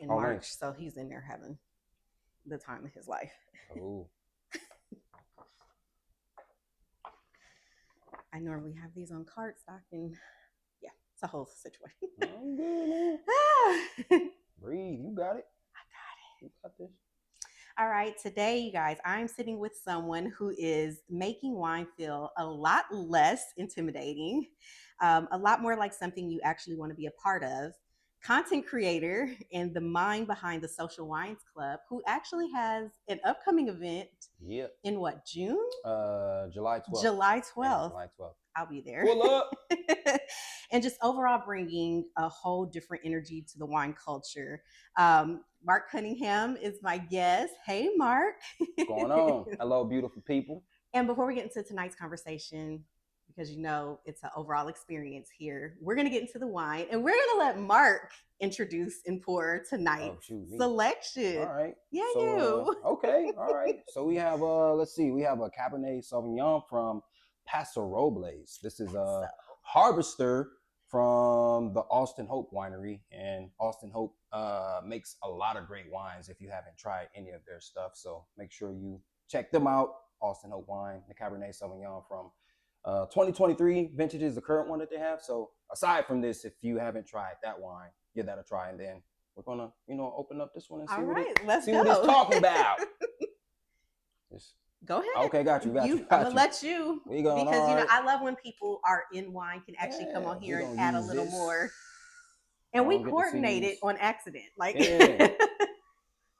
in Oh, March. nice. So he's in there having the time of his life. Oh, I normally have these on cardstock, and yeah, it's a whole situation. I'm good, man. I Breathe. You got it. got it. You got this. All right, today, you guys, I'm sitting with someone who is making wine feel a lot less intimidating, a lot more like something you actually want to be a part of. Content creator and the mind behind the Social Wines Club, who actually has an upcoming event Yep. in what, June? July 12th. July Yeah, 12th. July 12th. I'll be there. Pull up. And just overall bringing a whole different energy to the wine culture. Marc Cunningham is my guest. Hey, Marc. What's going on? Hello, beautiful people. And before we get into tonight's conversation, because you know it's an overall experience here, we're going to get into the wine, and we're going to let Marc introduce and pour tonight's selection. All right. Yeah, so, you. Okay. All right. So we have let's see, we have a Cabernet Sauvignon from Paso Robles. This is a harvester from the Austin Hope Winery, and Austin Hope makes a lot of great wines. If you haven't tried any of their stuff, so make sure you check them out. Austin Hope Wine, the Cabernet Sauvignon from 2023 vintage is the current one that they have. So aside from this, if you haven't tried that wine, give that a try, and then we're gonna, open up this one and see what it's talking about. Just, go ahead. Okay, got you. I'm gonna let you, because right. I love when people are in wine can actually come on here and add a little more, and we coordinated on accident, like.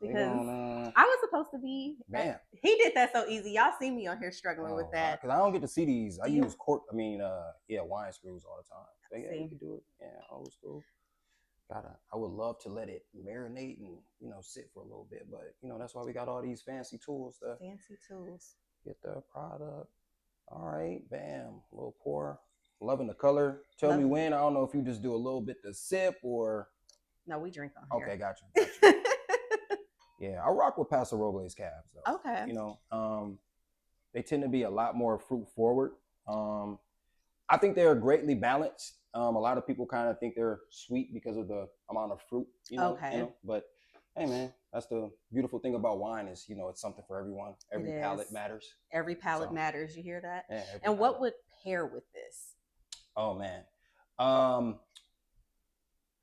Because I was supposed to be. Man, he did that so easy. Y'all see me on here struggling with that. Because I don't get to see these. I use wine screws all the time. So, yeah, you can do it. Yeah, old school. I would love to let it marinate and sit for a little bit, but that's why we got all these fancy tools. Get the product. All right, bam, a little pour. Loving the color. Tell me when. I don't know if you just do a little bit to sip or. No, we drink on here. Okay, got you. Yeah, I rock with Paso Robles cabs though. Okay. They tend to be a lot more fruit forward. I think they're greatly balanced. A lot of people kind of think they're sweet because of the amount of fruit, but hey man, that's the beautiful thing about wine is, it's something for everyone. Every palate matters. Every palate matters. You hear that? Yeah, and what would pair with this? Oh man.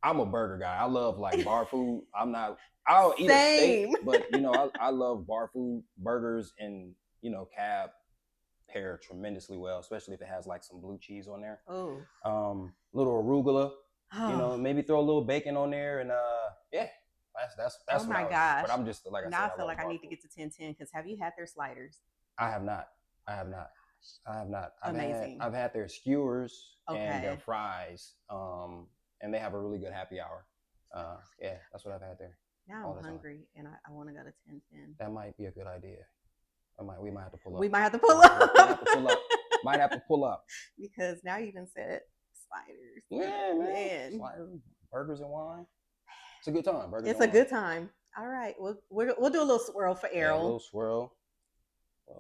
I'm a burger guy. I love like bar food. I'll eat a steak, but I love bar food. Burgers and cab pair tremendously well, especially if it has like some blue cheese on there. Oh. Little arugula. Maybe throw a little bacon on there, and that's. Oh my gosh! But I'm just like I now I feel like I need to get to 1010 because have you had their sliders? I have not. Amazing. I've had their skewers and their fries. And they have a really good happy hour. That's what I've had there. Now I'm hungry and I want to go to 1010. That might be a good idea. We might have to pull up. Might have to pull up. Might have to pull up. Because now you done said sliders. Yeah, man. Sliders, burgers and wine. It's a good time. It's a good time. All right. We'll do a little swirl for Errol. Yeah, a little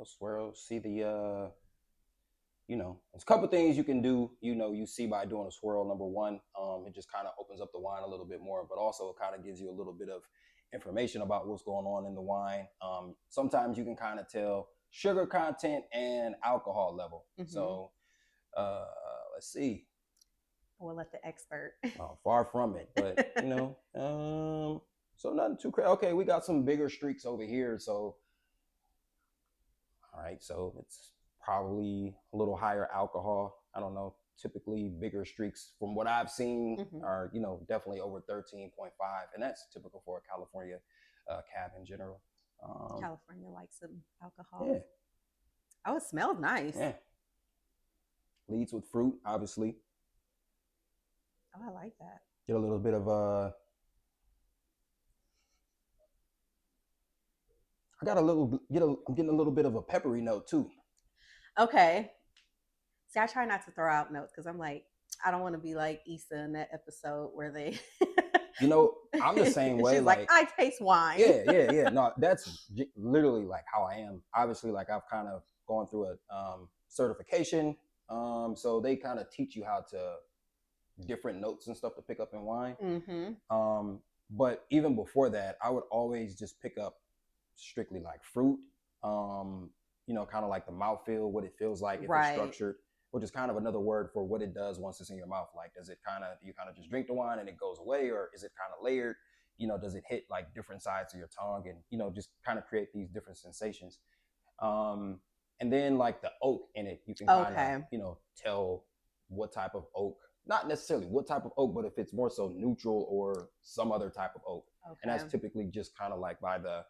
swirl. See the there's a couple things you can do, you see by doing a swirl. Number one, it just kind of opens up the wine a little bit more, but also it kind of gives you a little bit of information about what's going on in the wine. Sometimes you can kind of tell sugar content and alcohol level. Mm-hmm. So let's see. We'll let the expert. Far from it, but so nothing too crazy. Okay, we got some bigger streaks over here. So, all right, so it's probably a little higher alcohol. I don't know. Typically, bigger streaks, from what I've seen, are definitely over 13.5, and that's typical for a California cab in general. California likes some alcohol. Yeah. Oh, it smells nice. Yeah. Leads with fruit, obviously. Oh, I like that. Get a little bit of I'm getting a little bit of a peppery note too. Okay. See, I try not to throw out notes because I'm like, I don't want to be like Issa in that episode where they. I'm the same way. She's like, I taste wine. Yeah. No, that's literally like how I am. Obviously, like I've kind of gone through a certification. So they kind of teach you how to different notes and stuff to pick up in wine. Mm-hmm. But even before that, I would always just pick up strictly like fruit, um, kind of like the mouthfeel, what it feels like if it's Right. structured, which is kind of another word for what it does once it's in your mouth. Like, does it kind of, do you kind of just drink the wine and it goes away, or is it kind of layered? Does it hit like different sides of your tongue and, just kind of create these different sensations? Um, and then like the oak in it, you can kind of, Okay. tell what type of oak, not necessarily what type of oak, but if it's more so neutral or some other type of oak. And that's Okay. typically just kind of like by the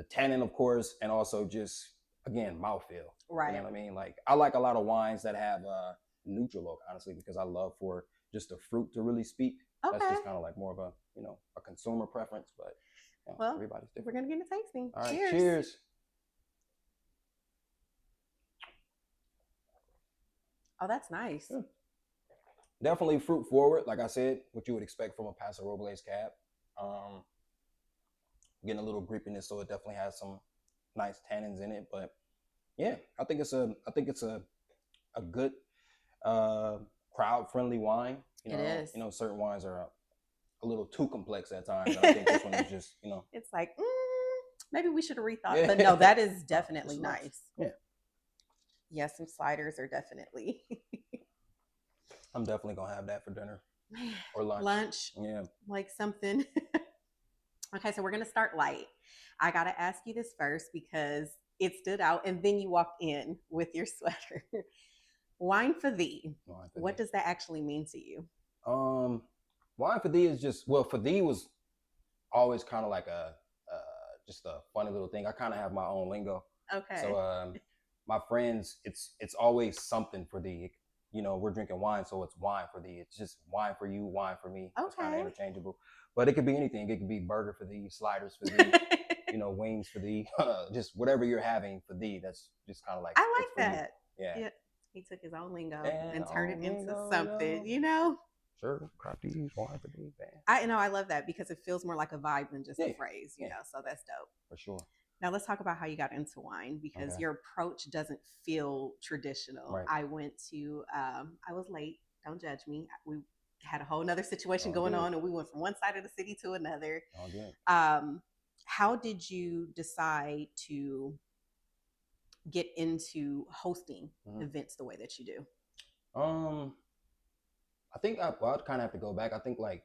tannin, of course, and also just again mouthfeel. You know Right. what I mean? Like I like a lot of wines that have neutral oak, honestly, because I love for just the fruit to really speak. That's Okay. just kind of like more of a consumer preference, but Well, everybody's we're different. gonna get into tasting. All right, Cheers. cheers. Oh, that's nice. Yeah. Definitely fruit forward, like I said, what you would expect from a Paso Robles cab. Um, Getting a little grippiness, so it definitely has some nice tannins in it. But yeah, I think it's a good uh, crowd friendly wine. It is. Certain wines are a little too complex at times, and I think this one is just It's like, maybe we should have rethought. But no, yeah. that is This definitely is nice. nice. Yeah, Yes, some sliders are definitely I'm definitely gonna have that for dinner or lunch. lunch, Yeah. like something. Okay, so we're gonna start light. I gotta ask you this first because it stood out, and then you walked in with your sweater. Wine for thee. Wine for What thee. does that actually mean to you? Um, Wine for thee is just, well, for thee was always kind of like just a funny little thing. I kind of have my own lingo. So Okay. my friends, it's always something for thee. We're drinking wine, so it's wine for thee. It's just wine for you, wine for me. It's kind of Okay. interchangeable, but it could be anything. It could be burger for thee, sliders for thee, wings for thee, just whatever you're having for thee. That's just kind of like I it's for like you. that. Yeah. Yeah. He took his own lingo And and turned it on we into go, something, yo. you know? Sure, crop these wine for thee, man. I know I love that because it feels more like a vibe than just a Yeah, phrase, yeah, so that's dope. for sure. Now let's talk about how you got into wine because Okay, your approach doesn't feel traditional. right. I went to, I was late. Don't judge me. We had a whole nother situation All going good. on, and we went from one side of the city to another. All good. How did you decide to get into hosting Mm-hmm. events the way that you do? Um, I think I'd kind of have to go back. I think like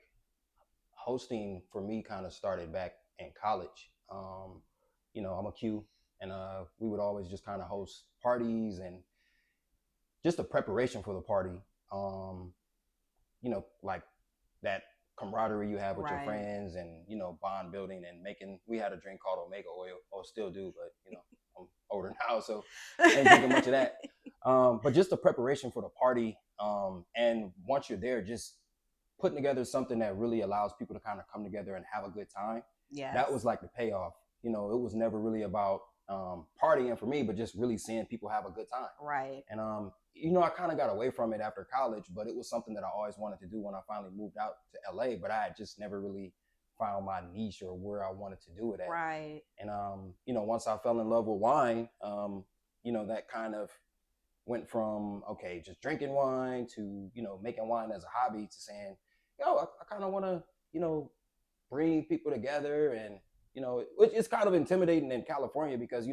hosting for me kind of started back in college. I'm a Q, and we would always just kind of host parties and just the preparation for the party. Like that camaraderie you have with your Right. friends and bond building and making. We had a drink called Omega Oil, or still do, but I'm older now, so ain't drinking much of that. But just the preparation for the party, and once you're there, just putting together something that really allows people to kind of come together and have a good time. Yes. That was like the payoff. It was never really about partying for me, but just really seeing people have a good time. Right. And I kind of got away from it after college, but it was something that I always wanted to do when I finally moved out to LA. But I had just never really found my niche or where I wanted to do it at. Right. And once I fell in love with wine, that kind of went from okay, just drinking wine to making wine as a hobby to saying, I kind of want to bring people together, and it's kind of intimidating in California because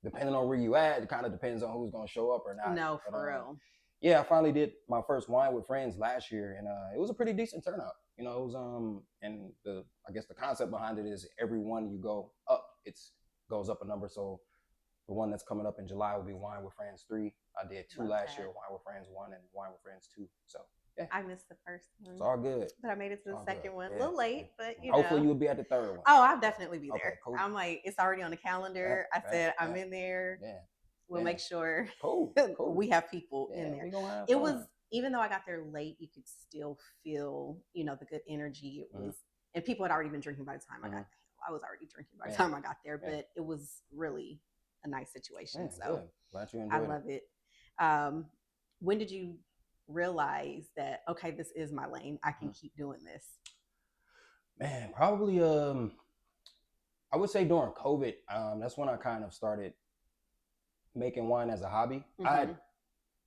depending on where you at, it kind of depends on who's gonna show up or not. No, But for real. yeah, I finally did my first wine with friends last year, and it was a pretty decent turnout. It was and I guess the concept behind it is every one you go up, it's goes up a number. So the one that's coming up in July will be Wine with Friends 3. I did 2 Love last that. year, Wine with Friends 1 and Wine with Friends 2. So yeah, I missed the first one, it's all good. but I made it to the second one. A Yeah. little late, but Hopefully you will be at the third one. Oh, I'll definitely be there. Okay, cool. I'm like, it's already on the calendar. I said I'm in there. Yeah. We'll make sure Cool. we have people in there. We gonna have it fun. was even though I got there late, you could still feel, the good energy. It was, and people had already been drinking by the time I got there. I was already drinking by the time I got there, but it was really a nice situation. So good. Glad you enjoyed I love it. When did you realize that, okay, this is my lane, I can keep doing this? Man, probably I would say during COVID, that's when I kind of started making wine as a hobby. I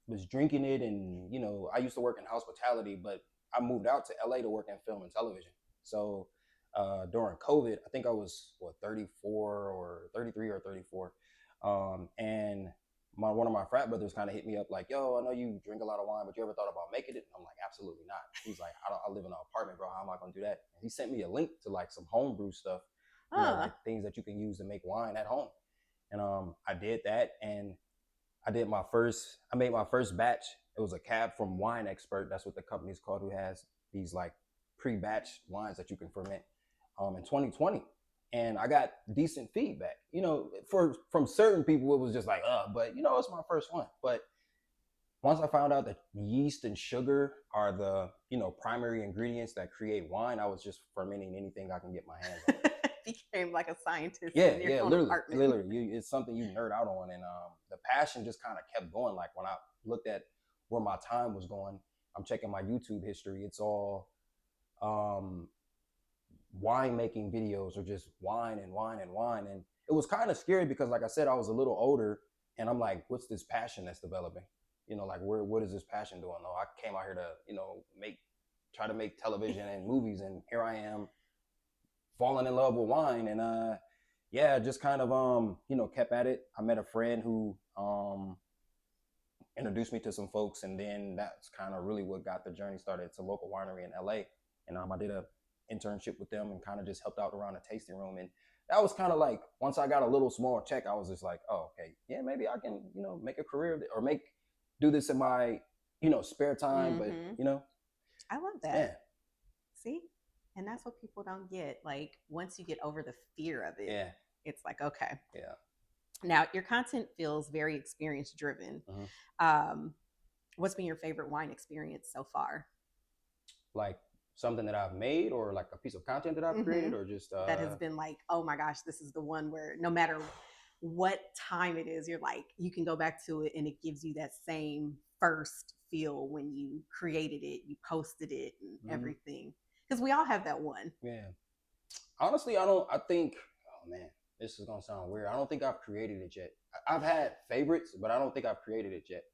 was drinking it, and I used to work in hospitality, but I moved out to LA to work in film and television. So during COVID, I think I was 34 or 33 or 34, and one of my frat brothers kind of hit me up like, "Yo, I know you drink a lot of wine, but you ever thought about making it?" And I'm like, "Absolutely not." He's like, I live in an apartment, bro. How am I gonna do that?" And he sent me a link to like some homebrew stuff, like things that you can use to make wine at home. And I did that, and I made my first batch. It was a cab from Wine Expert. That's what the company's called, who has these like pre-batch wines that you can ferment in 2020. And I got decent feedback. From certain people, it was just like, but it's my first one. But once I found out that yeast and sugar are the, primary ingredients that create wine, I was just fermenting anything I can get my hands on. Became like a scientist in your own literally, apartment. it's something you nerd out on, and the passion just kind of kept going. Like when I looked at where my time was going, I'm checking my YouTube history. It's all wine making videos, or just wine and wine and wine, and it was kind of scary because, like I said, I was a little older, and I'm like, what's this passion that's developing? Like what is this passion doing? No, I came out here to try to make television and movies, and here I am falling in love with wine. And just kind of kept at it. I met a friend who introduced me to some folks, and then that's kind of really what got the journey started. It's a local winery in LA, and I did a internship with them and kind of just helped out around the tasting room. And that was kind of like, once I got a little small check, I was just like, oh, okay, yeah, maybe I can make a career of it, or do this in my spare time. But I love that. Yeah. See, and that's what people don't get. Like, once you get over the fear of it, it's like, okay, yeah. Now your content feels very experience driven. What's been your favorite wine experience so far? Like something that I've made, or like a piece of content that I've created, or just that has been like, oh my gosh, this is the one where no matter what time it is, you're like, you can go back to it and it gives you that same first feel when you created it, you posted it, and everything. Because we all have that one. Yeah. Honestly, I think, oh man, this is gonna sound weird. I don't think I've created it yet. I've had favorites, but I don't think I've created it yet.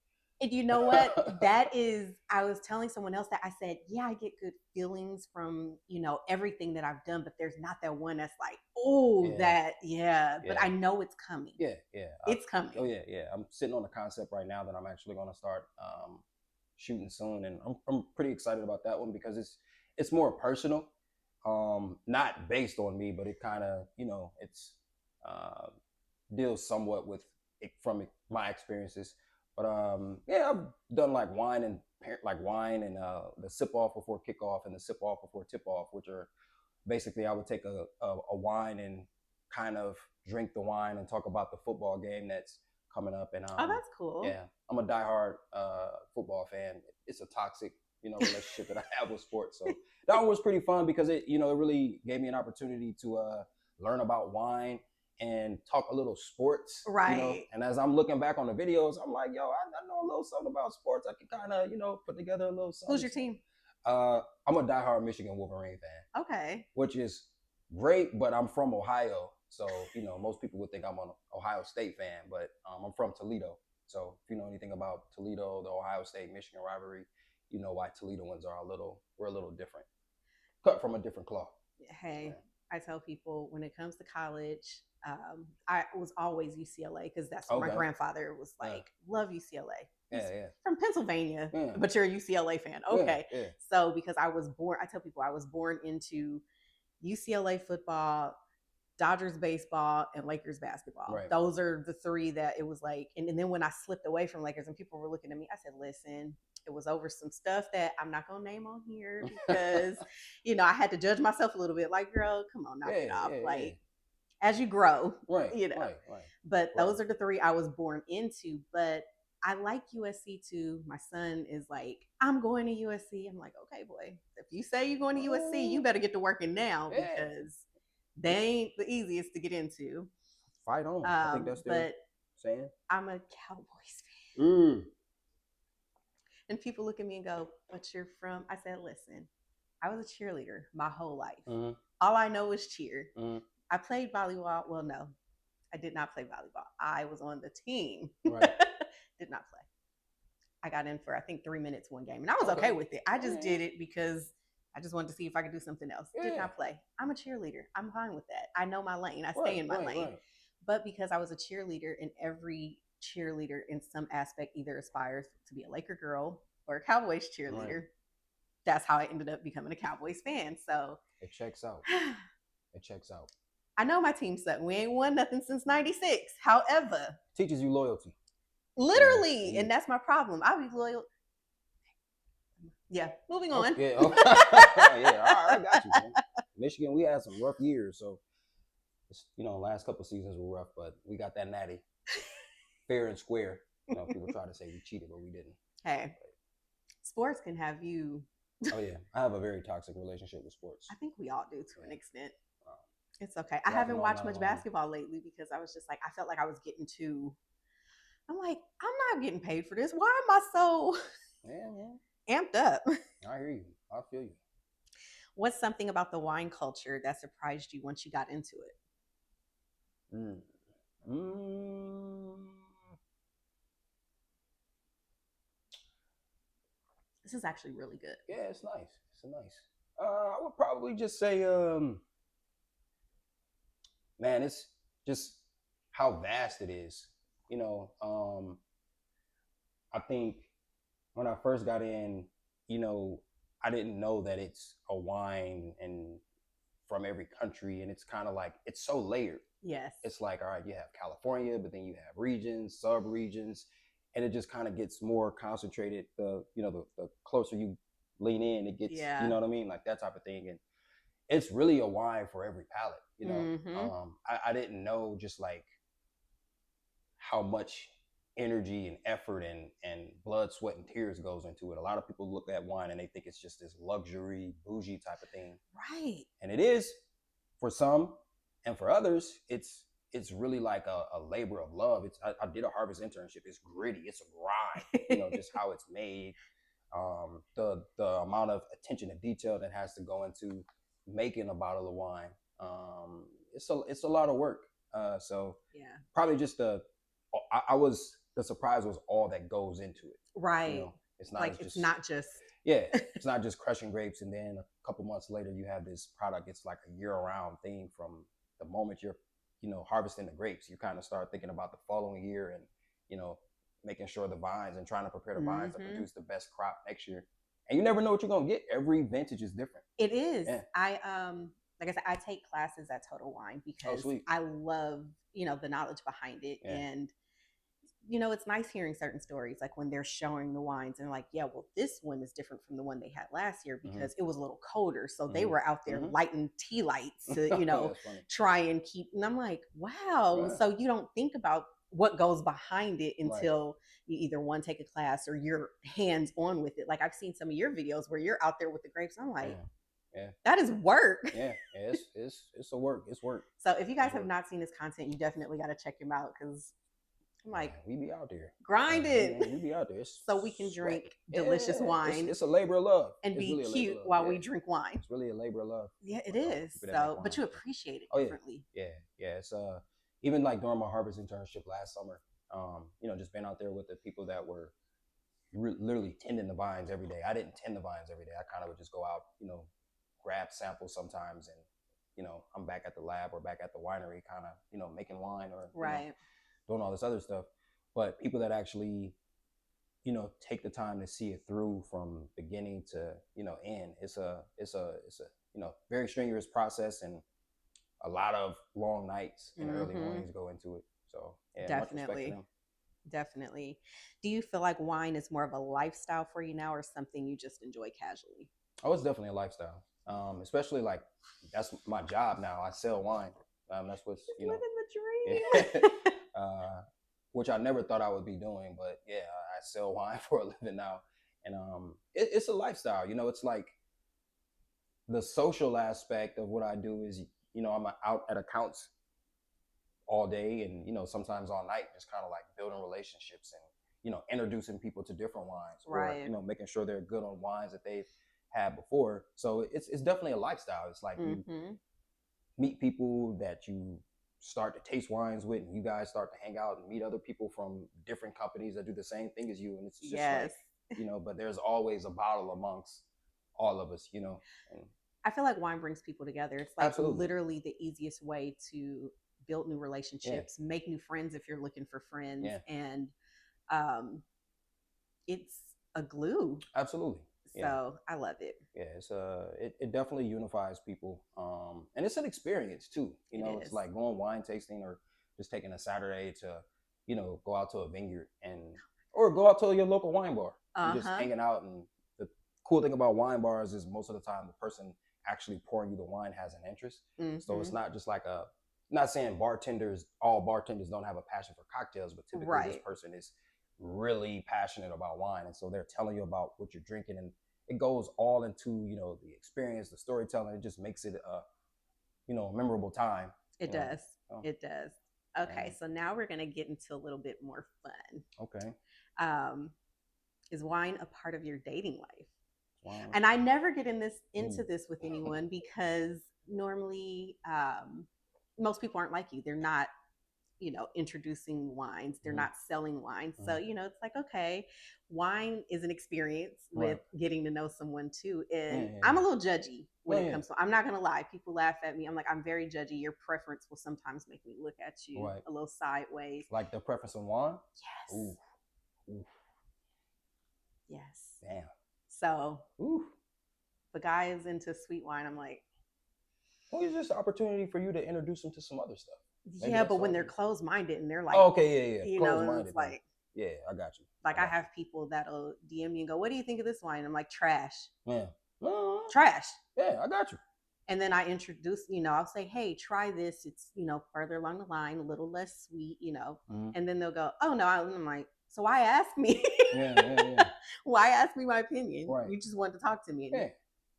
And you know what? I was telling someone else that I said, yeah, I get good feelings from, everything that I've done, but there's not that one that's like, oh, but I know it's coming. Yeah. It's coming. Oh yeah. I'm sitting on a concept right now that I'm actually going to start shooting soon. And I'm pretty excited about that one because it's more personal, not based on me, but it kind of, it's deals somewhat with it from my experiences. But I've done like wine and the sip off before kickoff and the sip off before tip off, which are basically, I would take a wine and kind of drink the wine and talk about the football game that's coming up. And oh, that's cool. Yeah, I'm a diehard football fan. It's a toxic relationship that I have with sports. So that one was pretty fun because it really gave me an opportunity to learn about wine and talk a little sports, right? And as I'm looking back on the videos, I'm like, yo, I know a little something about sports. I can kind of, put together a little something. Who's your team? I'm a diehard Michigan Wolverine fan. Okay. Which is great, but I'm from Ohio, so most people would think I'm an Ohio State fan, but I'm from Toledo. So if you know anything about Toledo, the Ohio State Michigan rivalry, you know why Toledoans we're a little different, cut from a different cloth. Hey, I tell people when it comes to college, I was always UCLA because that's what my grandfather was like. Love UCLA. Yeah. From Pennsylvania, but you're a UCLA fan. Okay. Yeah. So because I tell people I was born into UCLA football, Dodgers baseball, and Lakers basketball. Right. Those are the three that it was like, and then when I slipped away from Lakers and people were looking at me, I said, listen, it was over some stuff that I'm not going to name on here because, I had to judge myself a little bit. Like, girl, come on, knock it off. As you grow, right. But those are the three I was born into. But I like USC too. My son is like, I'm going to USC. I'm like, okay, boy, if you say you're going to USC, you better get to working now because they ain't the easiest to get into. Fight on. I think that's the saying. I'm a Cowboys fan. And people look at me and go, but you're from, I said, listen, I was a cheerleader my whole life. All I know is cheer. I played volleyball. Well, no, I did not play volleyball. I was on the team. Right. Did not play. I got in for, I think, 3 minutes one game. And I was okay with it. I just did it because I just wanted to see if I could do something else. Did Yeah. not play. I'm a cheerleader. I'm fine with that. I know my lane. I stay Right, in my right, lane. right. But because I was a cheerleader, and every cheerleader in some aspect either aspires to be a Laker girl or a Cowboys Right. cheerleader, that's how I ended up becoming a Cowboys fan. So It checks out. It checks out. I know my team suck. We ain't won nothing since '96. However, Teaches you loyalty. literally, and that's my problem. I'll be loyal. Yeah, moving Oh, on. yeah. Oh. Yeah. All right, I got you, man. Michigan, we had some rough years, so last couple of seasons were rough, but we got that natty, fair and square. People try to say we cheated, but we didn't. Hey, sports can have you. Oh yeah, I have a very toxic relationship with sports. I think we all do to an extent. Um, It's okay. I haven't watched much basketball lately because I was just like, I felt like I was getting too. I'm like, I'm not getting paid for this. Why am I so amped up? I hear you. I feel you. What's something about the wine culture that surprised you once you got into it? This is actually really good. Yeah, it's nice. It's nice. I would probably just say, man, it's just how vast it is. I think when I first got in, I didn't know that it's a wine and from every country, and it's kind of like it's so layered. Yes. It's like, all right, you have California, but then you have regions, sub-regions, and it just kind of gets more concentrated. The closer you lean in, it gets, you know what I mean? Like that type of thing. And it's really a wine for every palate, I didn't know just like how much energy and effort and blood, sweat, and tears goes into it. A lot of people look at wine and they think it's just this luxury, bougie type of thing. Right. And it is for some, and for others, it's really like a labor of love. I did a harvest internship. It's gritty. It's a grind. Just how it's made. The amount of attention to detail that has to go into making a bottle of wine. It's a lot of work. So yeah, probably just the surprise was all that goes into it. Right. It's not like it's not just it's not just crushing grapes and then a couple months later you have this product. It's like a year-round thing from the moment you're harvesting the grapes. You kind of start thinking about the following year and making sure the vines and trying to prepare the vines to produce the best crop next year. And you never know what you're gonna get. Every vintage is different. It is. Yeah. Like I said, I take classes at Total Wine because I love the knowledge behind it. Yeah. And it's nice hearing certain stories, like when they're showing the wines and like, yeah, well, this one is different from the one they had last year because it was a little colder. So they were out there lighting tea lights to, try and keep. And I'm like, wow. Right. So you don't think about what goes behind it until you either take a class or you're hands on with it. Like I've seen some of your videos where you're out there with the grapes. I'm like, yeah, that is work. Yeah, it's a work. It's work. So if you guys have not seen his content, you definitely got to check him out because I'm like, we be out there grinding. We be out there so we can drink delicious wine. It's a labor of love and be really cute while we drink wine. It's really a labor of love. Yeah, it is. So, but you appreciate it differently. Yeah. It's even like during my harvest internship last summer, just being out there with the people that were literally tending the vines every day. I didn't tend the vines every day. I kind of would just go out, grab samples sometimes, and I'm back at the lab or back at the winery, kind of making wine or doing all this other stuff. But people that actually take the time to see it through from beginning to end, it's a very strenuous process, and a lot of long nights and early mornings go into it. So yeah, definitely. Do you feel like wine is more of a lifestyle for you now or something you just enjoy casually? Oh, it's definitely a lifestyle. Especially like that's my job now. I sell wine. That's what's living the dream. Which I never thought I would be doing, but yeah, I sell wine for a living now, and it's a lifestyle. It's like the social aspect of what I do is I'm out at accounts all day and sometimes all night, just kind of like building relationships and introducing people to different wines, or making sure they're good on wines that they've had before. So it's definitely a lifestyle. It's like you meet people that you start to taste wines with, and you guys start to hang out and meet other people from different companies that do the same thing as you, and it's just like but there's always a bottle amongst all of us, and I feel like wine brings people together. It's like absolutely, literally the easiest way to build new yeah, relationships, make new friends if you're looking for friends, yeah, and um, it's a glue. absolutely, yeah. So I love it. Yeah, it definitely unifies people. And it's an experience too. It It's is. like going wine tasting or just taking a Saturday to, go out to a vineyard and or go out to your local wine bar and Uh just huh. hanging out. And the cool thing about wine bars is most of the time the person actually pouring you the wine has an interest. So it's Mm-hmm. not just like not saying all bartenders don't have a passion for cocktails, but typically this Right. person is really passionate about wine. And so they're telling you about what you're drinking, and it goes all into the experience, the storytelling. It just makes it a memorable time. It does. So, It does. Okay, and so now we're gonna get into a little bit more fun. okay, Um, is wine a part of your dating life? wow, And I never get into ooh, this with anyone because normally most people aren't like you. They're not, introducing wines. They're mm-hmm, not selling wines. So, mm-hmm, it's like, okay, wine is an experience with right, getting to know someone too. yeah, And yeah, I'm yeah, a little judgy when oh it yeah, comes to, I'm not going to lie. People laugh at me. I'm like, I'm very judgy. Your preference will sometimes make me look at you right. a little sideways. Like the preference on wine. Yes. Ooh, ooh, Yes. damn, So ooh. if a guy is into sweet wine, I'm like, Well, it's just an opportunity for you to introduce them to some other stuff. Maybe yeah, that's but when all they're it is. closed minded and they're like, Oh, okay, yeah, yeah. Close it's minded then. like, Yeah, I got you. I I got have people that'll DM me and go, "What do you think of this wine?" I'm like, "Trash, you. Yeah. Uh, trash." yeah, I got you. And then I introduce, I'll say, "Hey, try this. It's further along the line, a little less sweet, Mm-hmm. And then they'll go, "Oh no," I'm like, "So why ask me? Yeah, yeah, yeah. Why ask me my opinion? Right. You just wanted to talk to me." And Yeah.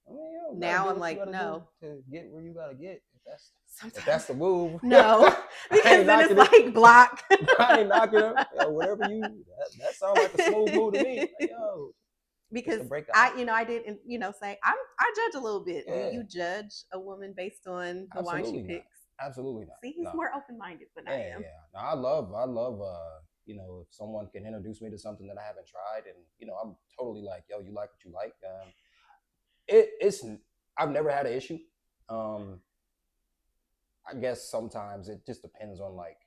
I mean, gotta now do I'm what you like, gotta do "No." to get where you gotta get. If Sometimes that's the move, no, I because ain't then it's knocking it. like block. I ain't knocking it. Whatever you that sounds like a smooth move to me. Like, yo, just Because to break the I, ice. I did, say I judge a little bit. Do Yeah, you judge a woman based on the wine she absolutely not. picks? Absolutely not. See, he's No. more open minded than I Yeah, am. yeah. No, I love if someone can introduce me to something that I haven't tried, and I'm totally like, yo, you like what you like. It's I've never had an issue. Um, I guess sometimes it just depends on like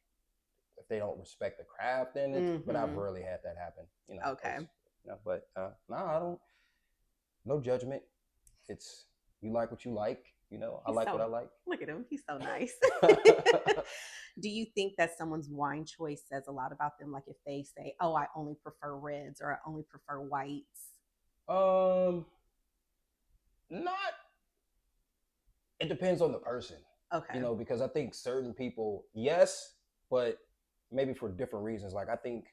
if they don't respect the craft, then it's. But I've Mm-hmm. rarely had that happen. Okay. But no, I don't. No judgment. It's you like what you like. I He's like what so I like. Look at him. He's so nice. Do you think that someone's wine choice says a lot about them? Like if they say, "Oh, I only prefer reds" or "I only prefer whites." um, not. It depends on the person. Okay. Because I think certain people, yes, but maybe for different reasons. Like I think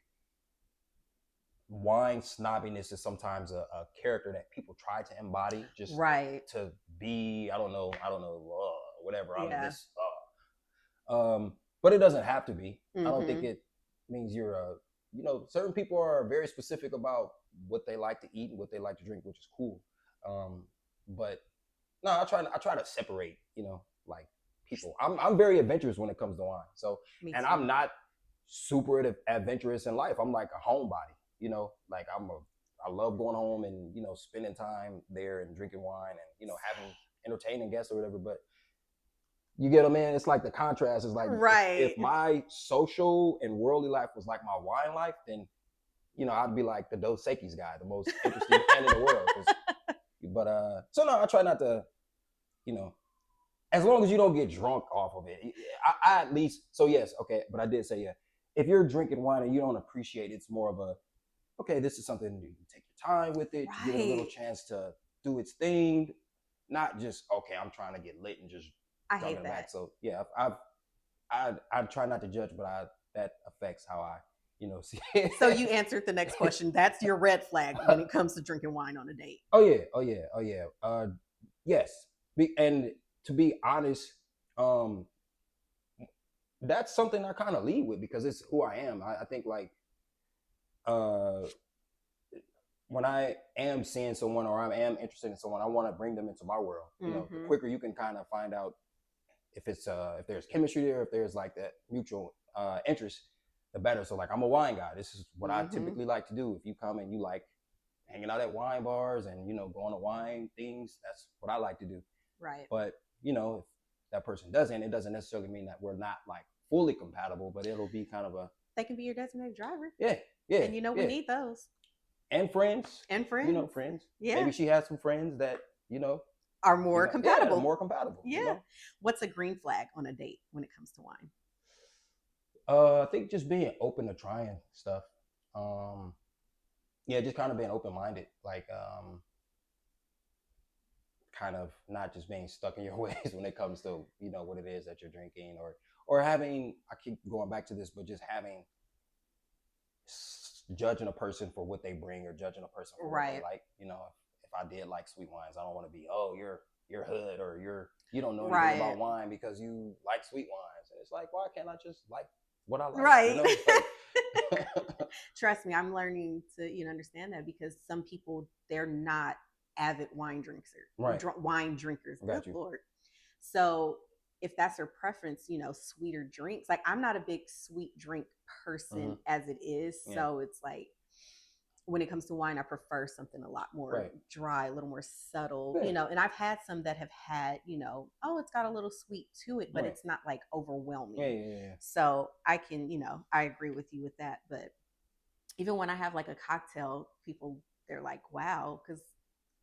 wine snobbiness is sometimes a character that people try to embody just Right. to be, I don't know, whatever. I'm Yeah. this, but it doesn't have to be. I don't think Mm-hmm. it means you're certain people are very specific about what they like to eat and what they like to drink, which is cool. But no, I try to separate, like people. I'm very adventurous when it comes to wine. So, Me and too. I'm not super adventurous in life. I'm like a homebody, like I love going home and spending time there and drinking wine and having entertaining guests or whatever. But you get them in. It's like the contrast is like if Right. my social and worldly life was like my wine life, then I'd be like the Dos Equis guy, the most interesting man in the world. But so no, I try not to, you know, as long as you don't get drunk off of it. I at least so yes, okay. But I did say yeah. If you're drinking wine and you don't appreciate it, it's more of a okay. This is something you take your time with it, give it a little Right. chance to do its thing, not just okay. I'm trying to get lit and just I jumping hate back. that. So yeah, I try not to judge, but that affects how I see So it. you answered the next question. That's your red flag when it comes to drinking wine on a date. Oh yeah, oh yeah, oh yeah. Yes. And to be honest, um, that's something I kind of lead with because it's who I am. I think like uh, when I am seeing someone or I am interested in someone, I want to bring them into my world. The Mm-hmm. quicker you can kind of find out if there's chemistry there, if there's like that mutual interest, the better. So like I'm a wine guy. This is what I Mm-hmm. typically like to do. If you come and you like hanging out at wine bars and going to wine things. That's what I like to do. Right. But if that person doesn't, it doesn't necessarily mean that we're not like fully compatible, but it'll be kind of a They can be your designated driver. yeah, yeah, And we yeah. need those. And friends. And friends. Friends. Yeah. Maybe she has some friends that, are more compatible. Yeah, more compatible. Yeah. What's a green flag on a date when it comes to wine? I think just being open to trying stuff. Yeah, just kind of being open minded. Like kind of not just being stuck in your ways when it comes to what it is that you're drinking, or having, I keep going back to this, but just having judging a person for what they bring, or judging a person for what they like. If I did like sweet wines, I don't want to be, oh, you're hood, or you don't know anything about wine because you like sweet wines. And it's like, why can't I just like what I like? Right. Trust me, I'm learning to understand that, because some people, they're not avid wine drinkers. Right. Wine drinkers. Good Lord. So if that's their preference, sweeter drinks. Like, I'm not a big sweet drink person as it is. Yeah. So it's like, when it comes to wine, I prefer something a lot more dry, a little more subtle, and I've had some that have had, oh, it's got a little sweet to it, but it's not like overwhelming. Yeah. So I can, I agree with you with that. But even when I have like a cocktail, people, they're like, wow, because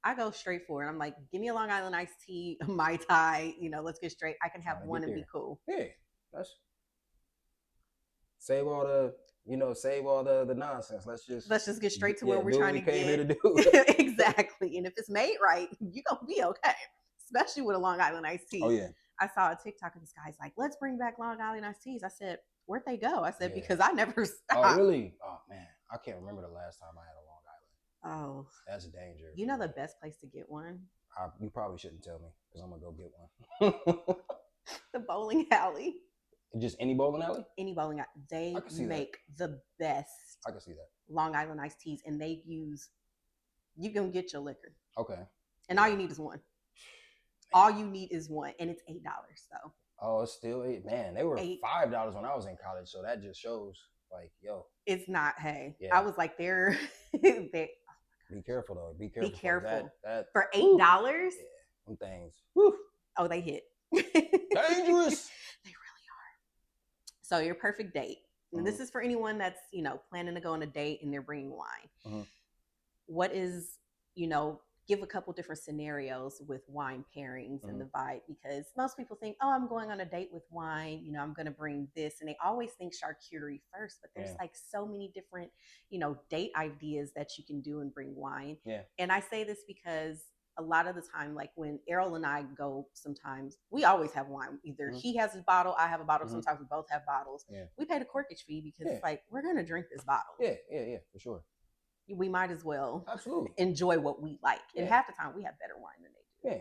I go straight for it. I'm like, give me a Long Island iced tea, a Mai Tai, let's get straight. I can have one and be cool. Yeah, that's save all the nonsense. Let's just get straight to where we're trying to get. Here to do. Exactly. And if it's made right, you're gonna be okay. Especially with a Long Island iced tea. Oh yeah. I saw a TikTok of this guy's like, let's bring back Long Island iced teas. I said, where'd they go? I said, because I never stopped. Oh really? Oh man, I can't remember the last time I had a Long Island. Oh, that's a danger. The best place to get one? You probably shouldn't tell me, because I'm gonna go get one. The bowling alley. Just any bowling alley? Any bowling alley. They make the best. I can see that. Long Island iced teas, and you can get your liquor. Okay. And all you need is one. All you need is one, and it's $8 though. Oh, it's still $8. Man, they were $5 when I was in college, so that just shows, like, yo. It's not. Hey, I was like, they. Be careful though. Be careful. Be careful. That for $8. Yeah, them things. Whew. Oh, they hit. Dangerous. They really are. So your perfect date. And this is for anyone that's planning to go on a date and they're bringing wine. What is give a couple different scenarios with wine pairings and the vibe, because most people think, oh, I'm going on a date with wine, I'm going to bring this, and they always think charcuterie first, but there's like so many different date ideas that you can do and bring wine. And I say this because a lot of the time, like when Errol and I go, sometimes we always have wine. Either he has his bottle, I have a bottle. Sometimes we both have bottles. We pay the corkage fee because it's like, we're going to drink this bottle. Yeah, for sure. We might as well absolutely enjoy what we like. And half the time we have better wine than they do.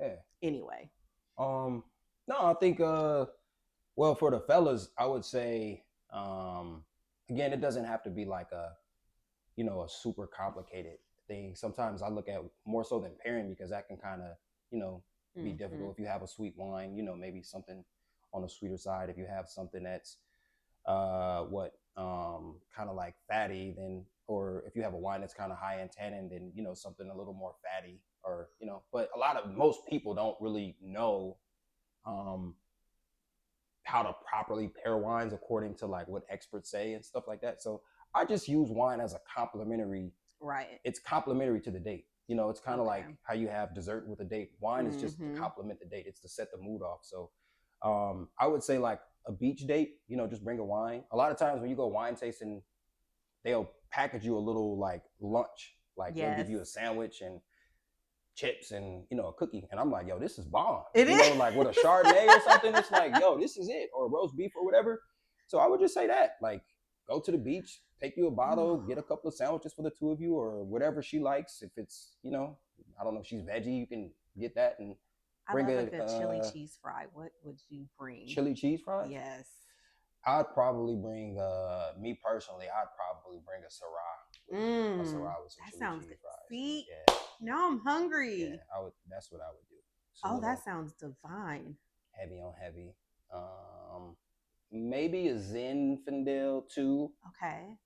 Yeah. Anyway. No, I think well, for the fellas, I would say again, it doesn't have to be like a a super complicated thing. Sometimes I look at more so than pairing, because that can kind of be difficult. If you have a sweet wine, maybe something on the sweeter side. If you have something that's kind of like fatty, then, or if you have a wine that's kind of high in tannin, then something a little more fatty, or but most people don't really know how to properly pair wines according to like what experts say and stuff like that. So I just use wine as a complementary. Right. It's complementary to the date. It's kind of like how you have dessert with a date. Wine is just to complement the date. It's to set the mood off. So I would say like a beach date, just bring a wine. A lot of times when you go wine tasting, they'll package you a little like lunch. Like they'll give you a sandwich and chips and a cookie, and I'm like, yo, this is bomb. It is like with a Chardonnay or something. It's like, yo, this is it, or roast beef or whatever. So I would just say that, like, go to the beach, take you a bottle, get a couple of sandwiches for the two of you, or whatever she likes. If it's I don't know if she's veggie, you can get that and bring a good chili cheese fry. What would you bring? Chili cheese fries? Yes. I'd probably bring me personally. I'd probably bring a Syrah. A Syrah with some chili sounds cheese good. fries. See? Yeah. Now I'm hungry. Yeah, that's what I would do. So that sounds divine. Heavy on heavy. Maybe a Zinfandel too. Okay.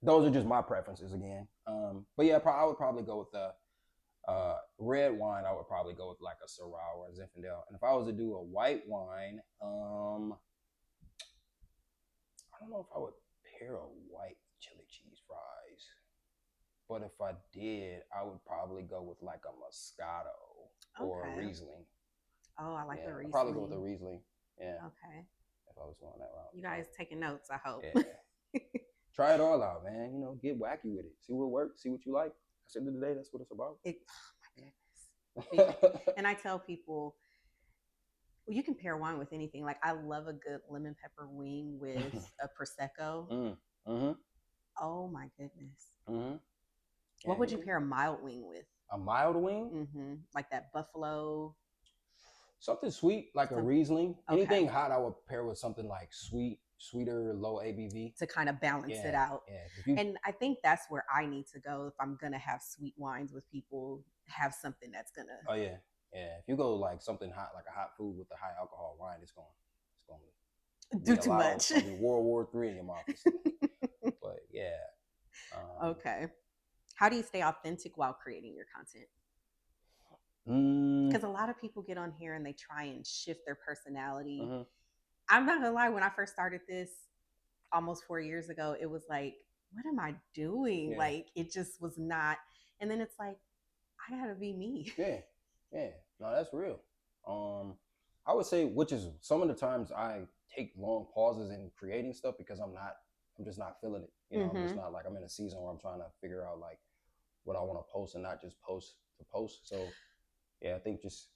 those are just my preferences again. But yeah, I would probably go with the red wine. I would probably go with like a Syrah or a Zinfandel. And if I was to do a white wine, I don't know if I would pair a white chili cheese fries. But if I did, I would probably go with like a Moscato or a Okay. Riesling. Oh, I like Yeah, the I'd probably go with a Riesling. Riesling. Yeah, Okay. if I was going that route. You So guys taking notes, I hope. yeah, try it all out, man. You know, get wacky with it. See what works. See what you like. At the end of the day, that's what it's about. Oh my goodness. And I tell people, well, you can pair wine with anything. Like I love a good lemon pepper wing with a prosecco. Mm-hmm. Oh my goodness. Mm-hmm. What Yeah, would you pair a mild wing with? a mild wing, Like that buffalo. something sweet like a Some, Riesling. okay. Anything hot, I would pair with something like sweeter, low ABV. To kind of balance Yeah, it out. yeah. If you, And I think that's where I need to go if I'm gonna have sweet wines with people. Have something that's gonna oh yeah, yeah. If you go like something hot, like a hot food with a high alcohol wine, it's going to do be a too lot of, much. it's going to be World War III in your mouth instantly. But yeah, Okay. How do you stay authentic while creating your content? mm, Because a lot of people get on here and they try and shift their personality. mm-hmm, I'm not gonna lie, when I first started this almost 4 years ago, it was like, what am I doing? yeah, Like, it just was not. And then it's like, I gotta be me. yeah, yeah. No, that's real. Um, I would say, which is some of the times I take long pauses in creating stuff because I'm just not feeling it. You know, I'm just Mm-hmm. not like I'm in a season where I'm trying to figure out like what I want to post and not just post to post. So yeah, I think just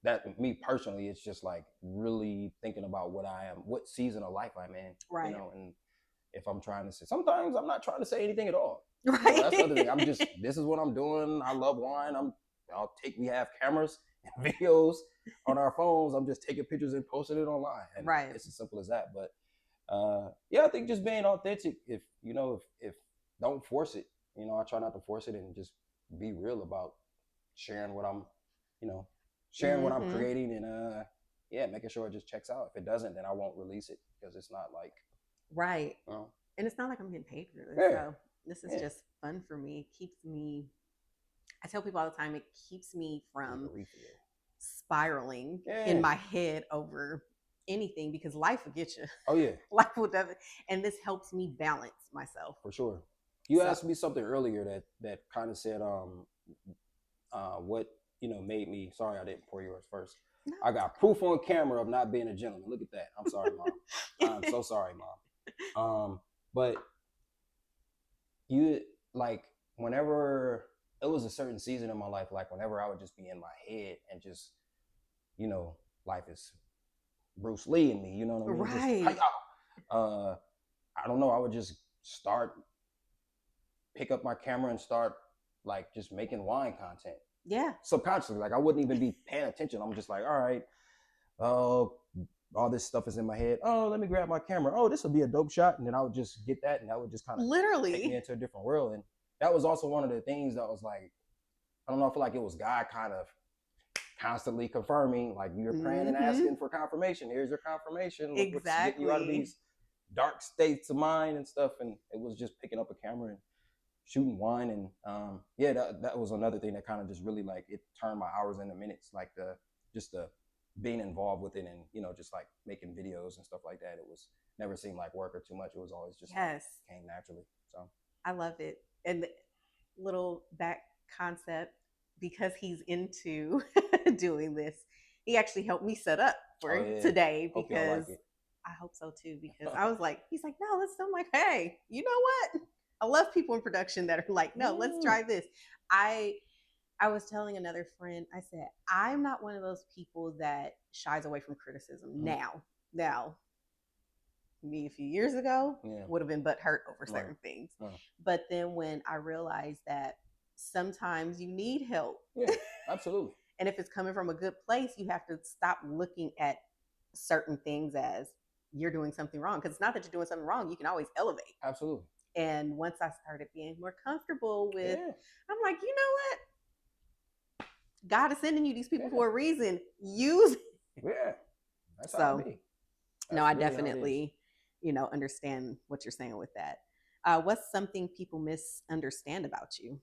that me personally, it's just like really thinking about what I am, what season of life I'm in, you Right. know, and if I'm trying to say, sometimes I'm not trying to say anything at all. You know, Right. that's the other thing. I'm just, this is what I'm doing. I love wine. We have cameras and videos on our phones. I'm just taking pictures and posting it online. And Right. it's as simple as that. But yeah, I think just being authentic, if, you know, if don't force it, you know, I try not to force it and just be real about sharing what I'm, you know, sharing what I'm Mm-hmm. creating and yeah, making sure it just checks out. If it doesn't, then I won't release it because it's not like, Right. you know, And it's not like I'm getting paid for this. yeah, So this is yeah, just fun for me. It keeps me, I tell people all the time, it keeps me need a from refill. spiraling in Yeah. my head over anything because life will get you. Oh yeah, Life will definitely, and this helps me balance myself. for sure. You So, asked me something earlier that kind of said what, you know, made me sorry I didn't pour yours first. no, I got proof on camera of not being a gentleman. Look at that. I'm sorry, mom. I'm so sorry, mom. But you like whenever it was a certain season in my life, like whenever I would just be in my head and just, you know, life is Bruce Lee in me, you know what I mean? Just right. I don't know, I would just start pick up my camera and start like just making wine content Yeah. subconsciously. Like I wouldn't even be paying attention. I'm just like, all right, oh, all this stuff is in my head. Oh, let me grab my camera. Oh, this will be a dope shot. And then I would just get that and that would just kind of take me Literally. into a different world. And that was also one of the things that was like, I don't know, I feel like it was God kind of constantly confirming, like you're praying and Mm-hmm. asking for confirmation. Here's your confirmation. Look what's getting you out of Exactly. these dark states of mind and stuff. And it was just picking up a camera and shooting wine. And yeah, that was another thing that kind of just really like it turned my hours into minutes, like the being involved with it and, you know, just like making videos and stuff like that. It was never seemed like work or too much. It was always just like Yes. came naturally. So I love it. And the little back concept, because he's into doing this, he actually helped me set up oh for yeah, today hope y'all because like it. I hope so too. Because I was like, he's like, no, let's. I'm like, hey, you know what? I love people in production that are like, no, let's try this. I I was telling another friend, I said, I'm not one of those people that shies away from criticism Mm-hmm. now, me a few years ago Yeah, would have been butt hurt over right, certain things. right. But then when I realized that sometimes you need help, Yeah, absolutely, and if it's coming from a good place, you have to stop looking at certain things as you're doing something wrong. Because it's not that you're doing something wrong, you can always elevate. absolutely. And once I started being more comfortable with, Yeah, I'm like, you know what? God is sending you these people yeah, for a reason. Use yeah. That's how it so be. no, That's I really how it is. definitely understand what you're saying with that. What's something people misunderstand about you?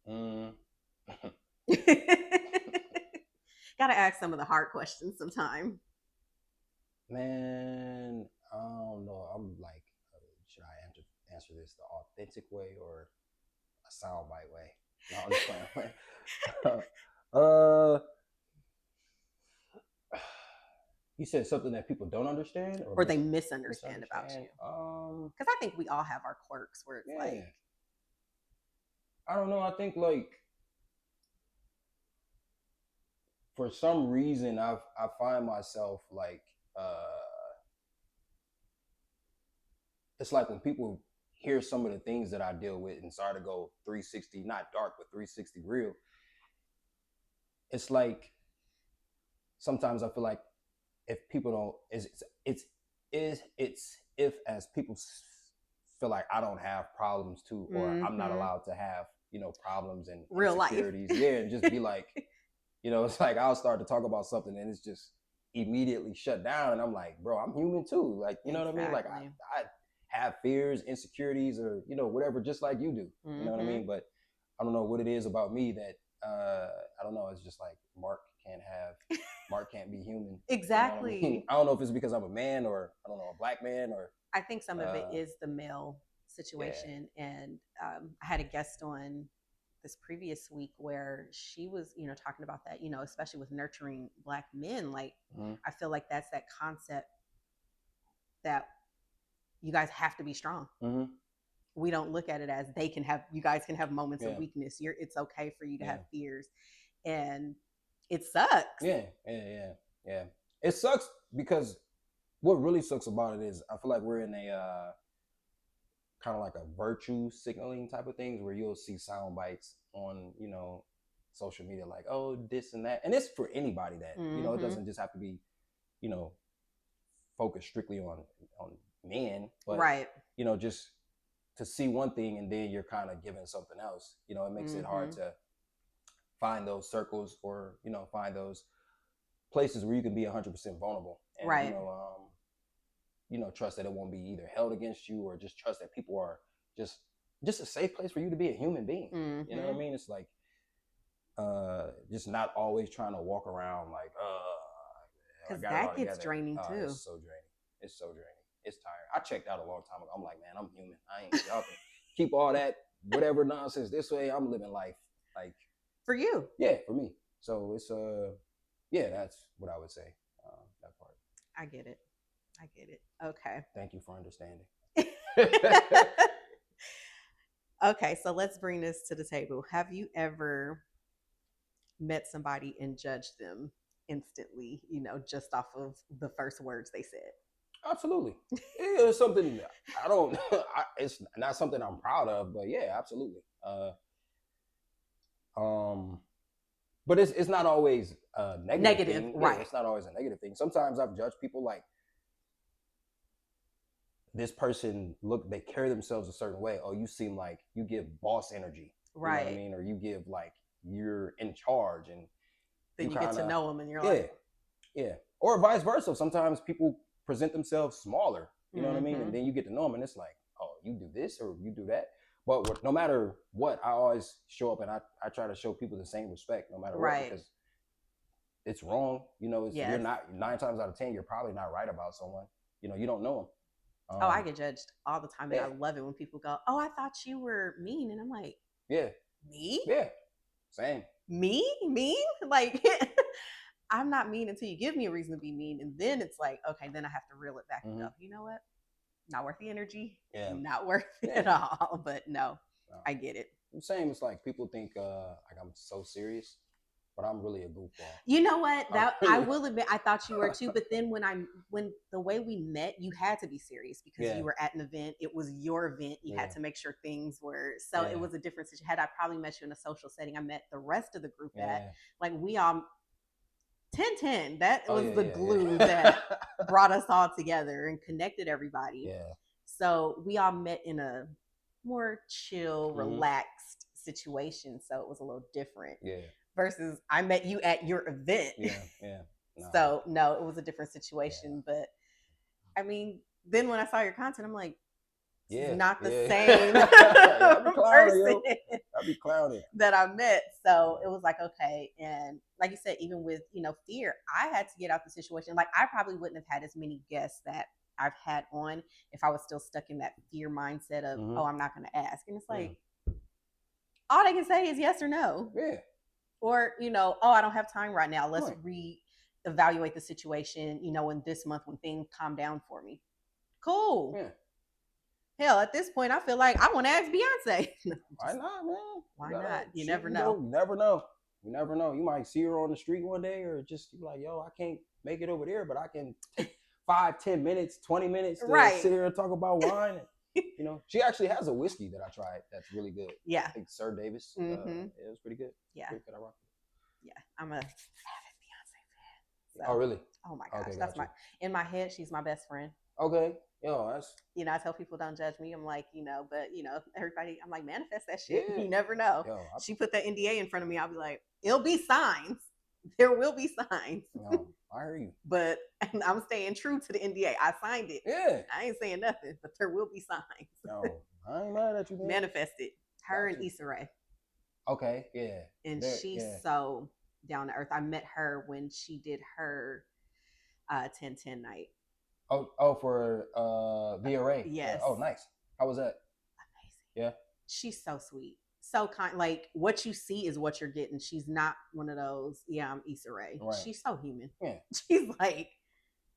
Mm. Gotta ask some of the hard questions sometime. Man, I don't know. I'm like, should I answer this the authentic way or a soundbite way? No, I'm just playing. uh, you said something that people don't understand or Or they misunderstand about misunderstand. you. Because I think we all have our quirks where it's like, Yeah, I don't know. I think like for some reason I find myself like it's like when people hear some of the things that I deal with and start to go 360, not dark, but 360 real, it's like sometimes I feel like if people don't, it's if as people feel like I don't have problems too, or I'm not mm-hmm. allowed to have, problems and Real life. insecurities. Yeah, and just be like, it's like I'll start to talk about something and it's just immediately shut down. And I'm like, bro, I'm human too. Like, you know what I mean? Like I have fears, insecurities, or, whatever, just like you do. Mm-hmm. You know what I mean? But I don't know what it is about me that, I don't know. It's just like Marc can't be human. Exactly. You know what I mean? I don't know if it's because I'm a man or, I don't know, a black man or. I think some of it is the male situation. Yeah. And I had a guest on this previous week where she was, talking about that, especially with nurturing Black men. Like, I feel like that's that concept that you guys have to be strong. We don't look at it as you guys can have moments of weakness. It's okay for you to have fears. And it sucks. Yeah. It sucks because what really sucks about it is I feel like we're in a kind of like a virtue signaling type of things where you'll see sound bites on, social media like, oh, this and that. And it's for anybody that, it doesn't just have to be, focused strictly on men, but right. Just to see one thing and then you're kind of giving something else, it makes it hard to find those circles or, find those places where you can be 100% vulnerable and, right. Trust that it won't be either held against you or just trust that people are just a safe place for you to be a human being. You know what I mean? It's like, just not always trying to walk around like, because that gets draining too. It's so draining. It's tiring. I checked out a long time ago. I'm like, man, I'm human. I ain't y'all can keep all that whatever nonsense this way. I'm living life like for you. Yeah, for me. So it's yeah, that's what I would say. That part. I get it. Okay. Thank you for understanding. Okay, so let's bring this to the table. Have you ever met somebody and judged them instantly, just off of the first words they said? Absolutely. Yeah, it's something I don't it's not something I'm proud of, but yeah, absolutely. But it's not always a negative thing. Right. Yeah, it's not always a negative thing. Sometimes I've judged people like this person they carry themselves a certain way. Oh, you seem like you give boss energy. Right. You know what I mean? Or you give like you're in charge and then you get to know them and you're like. Yeah. Or vice versa. Sometimes people present themselves smaller. You know what I mean? And then you get to know them and it's like, oh, you do this or you do that. But no matter what, I always show up and I try to show people the same respect no matter what, because it's wrong. You're not 9 times out of 10, you're probably not right about someone. You don't know them. I get judged all the time, and I love it when people go, "Oh, I thought you were mean," and I'm like, "Yeah, me? Yeah, same. Me? Mean? Like, I'm not mean until you give me a reason to be mean, and then it's like, okay, then I have to reel it back and go, you know what? Not worth the energy. Yeah, not worth it at all. But no, I get it. Same. It's like people think like I'm so serious. But I'm really a goofball. You know what? I will admit, I thought you were too. But then when the way we met, you had to be serious because you were at an event. It was your event. You had to make sure things were. So it was a different situation. Had I probably met you in a social setting, I met the rest of the group at. Like we all 10-10. That was the glue that brought us all together and connected everybody. Yeah. So we all met in a more chill, relaxed situation. So it was a little different. Yeah. Versus I met you at your event. Yeah. No. So no, it was a different situation. But I mean, Then when I saw your content, I'm like, this is Yeah, not the yeah. same I be clowning, person yo. I be clowning. that I met. So it was like, okay. And like you said, even with, fear, I had to get out the situation. Like I probably wouldn't have had as many guests that I've had on if I was still stuck in that fear mindset of, Mm-hmm. oh, I'm not going to ask. And it's Yeah. like, all they can say is yes or no. Yeah. Or, oh, I don't have time right now. Let's Right. reevaluate the situation, in this month when things calm down for me. Cool. Yeah. Hell, at this point, I feel like I want to ask Beyonce. Why not, man? Why not? You shit, never know. You never know. You never know. You might see her on the street one day, or just be like, "Yo, I can't make it over there, but I can take 5, 10 minutes, 20 minutes to Right. sit here and talk about wine." She actually has a whiskey that I tried that's really good. Yeah. I think Sir Davis. Mm-hmm. It was pretty good. Yeah. Pretty good. I rocked it. Yeah. I'm a avid Beyonce fan. So, Oh, really? Oh my gosh. Okay, That's gotcha. in my head, she's my best friend. Okay. Yo, that's. I tell people don't judge me. I'm like, but everybody, I'm like, manifest that shit. Yeah. You never know. Yo, she put that NDA in front of me. I'll be like, it'll be signs. There will be signs. No, I hear you. But I'm staying true to the NDA. I signed it. Yeah. I ain't saying nothing, but there will be signs. No, I ain't mad at you, man. Manifested. Her and Issa Rae. Okay, yeah. And she's so down to earth. I met her when she did her 10-10 night. Oh, for the array. Yes. Oh, nice. How was that? Amazing. Yeah. She's so sweet. So kind. Like what you see is what you're getting. She's not one of those, yeah, I'm Issa Rae. Right. She's so human. Yeah. She's like,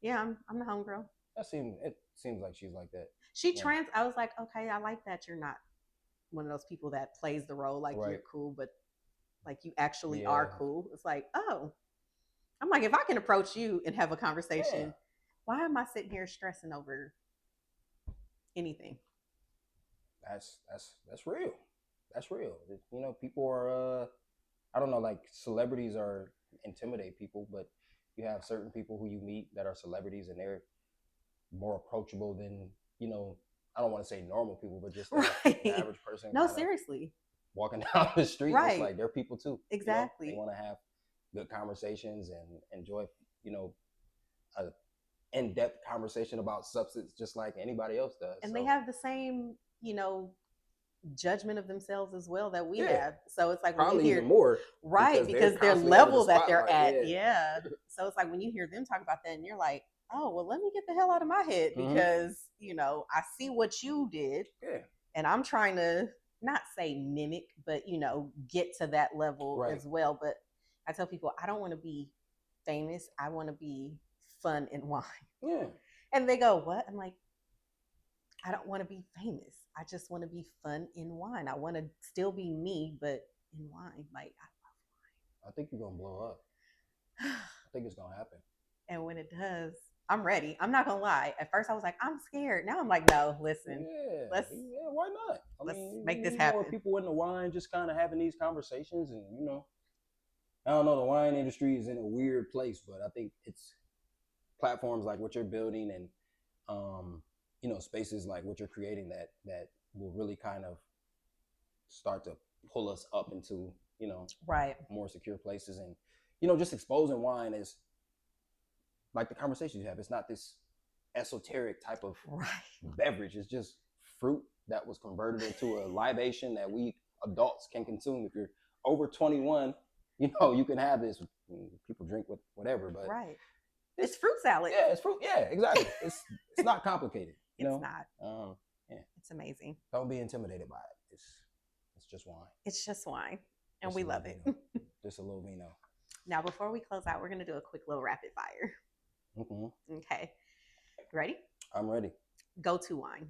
yeah, I'm the homegirl. It seems like she's like that. I was like, okay, I like that you're not one of those people that plays the role like you're cool, but like you actually are cool. It's like, oh. I'm like, if I can approach you and have a conversation, why am I sitting here stressing over anything? That's real. That's real. People are I don't know, like celebrities are intimidate people, but you have certain people who you meet that are celebrities and they're more approachable than, I don't want to say normal people, but just the average person. No, seriously. Walking down the street, it's like they're people too. Exactly. They want to have good conversations and enjoy, a in-depth conversation about substance just like anybody else does. And they have the same, judgment of themselves as well that we have. So it's like probably when you hear even more, because their level that they're at. Yeah. So it's like when you hear them talk about that and you're like, oh, well, let me get the hell out of my head because, I see what you did. Yeah. And I'm trying to not say mimic, but, get to that level as well. But I tell people, I don't want to be famous. I want to be fun in wine. Yeah. And they go, what? I'm like, I don't want to be famous. I just want to be fun in wine. I want to still be me, but in wine. Like, I love wine. I think you're going to blow up. I think it's going to happen. And when it does, I'm ready. I'm not going to lie. At first I was like, I'm scared. Now I'm like, no, listen. Yeah, why not? Let's make this happen. More people in the wine just kind of having these conversations and, I don't know, the wine industry is in a weird place, but I think it's platforms like what you're building and, spaces like what you're creating that will really kind of start to pull us up into, more secure places and, just exposing wine is like the conversations you have. It's not this esoteric type of beverage. It's just fruit that was converted into a libation that we adults can consume. If you're over 21, you can have this. People drink with whatever, but it's fruit salad. Yeah, it's fruit. Yeah, exactly. It's not complicated. It's not. Yeah, it's amazing. Don't be intimidated by it. It's just wine. It's just wine, and just we love it. Just a little vino. Now, before we close out, we're gonna do a quick little rapid fire. Mm-hmm. Okay. Ready? I'm ready. Go-to wine.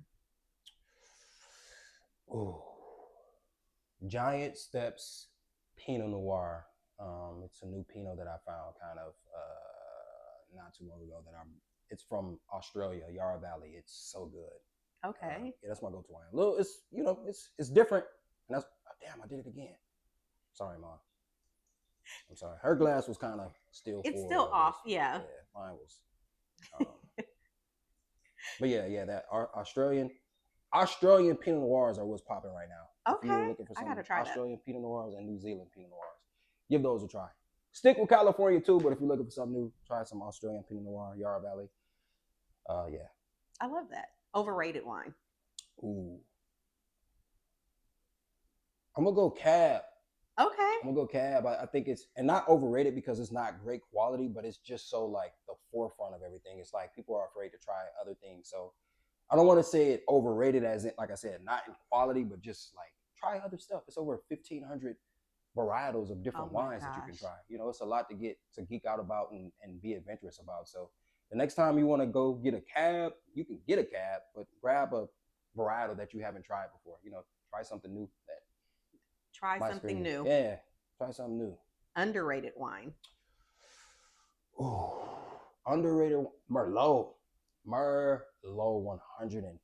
Ooh. Giant Steps Pinot Noir. It's a new Pinot that I found kind of not too long ago. It's from Australia, Yarra Valley. It's so good. Okay. Yeah, that's my go-to wine. It's different. And that's damn, I did it again. Sorry, Mom. I'm sorry. Her glass was kind of still. It's still off. Yeah. Mine was. But yeah, that Australian Pinot Noirs are what's popping right now. Okay. If you're looking for some I gotta try Australian Pinot Noirs and New Zealand Pinot Noirs, give those a try. Stick with California too, but if you're looking for something new, try some Australian Pinot Noir, Yarra Valley. Yeah. I love that. Overrated wine. Ooh, I'm gonna go cab. Okay. I'm gonna go cab. I think it's and not overrated because it's not great quality, but it's just so like the forefront of everything. It's like people are afraid to try other things. So I don't want to say it overrated as in, like I said, not in quality, but just like try other stuff. It's over 1,500 varietals of Oh different my wines that you can gosh. try. You know, it's a lot to get to geek out about and be adventurous about. So the next time you want to go get a cab, you can get a cab, but grab a varietal that you haven't tried before. You know, try something new that Try might scare something you. new. Yeah, try something new. Underrated wine. Ooh, underrated Merlot. Merlot 150%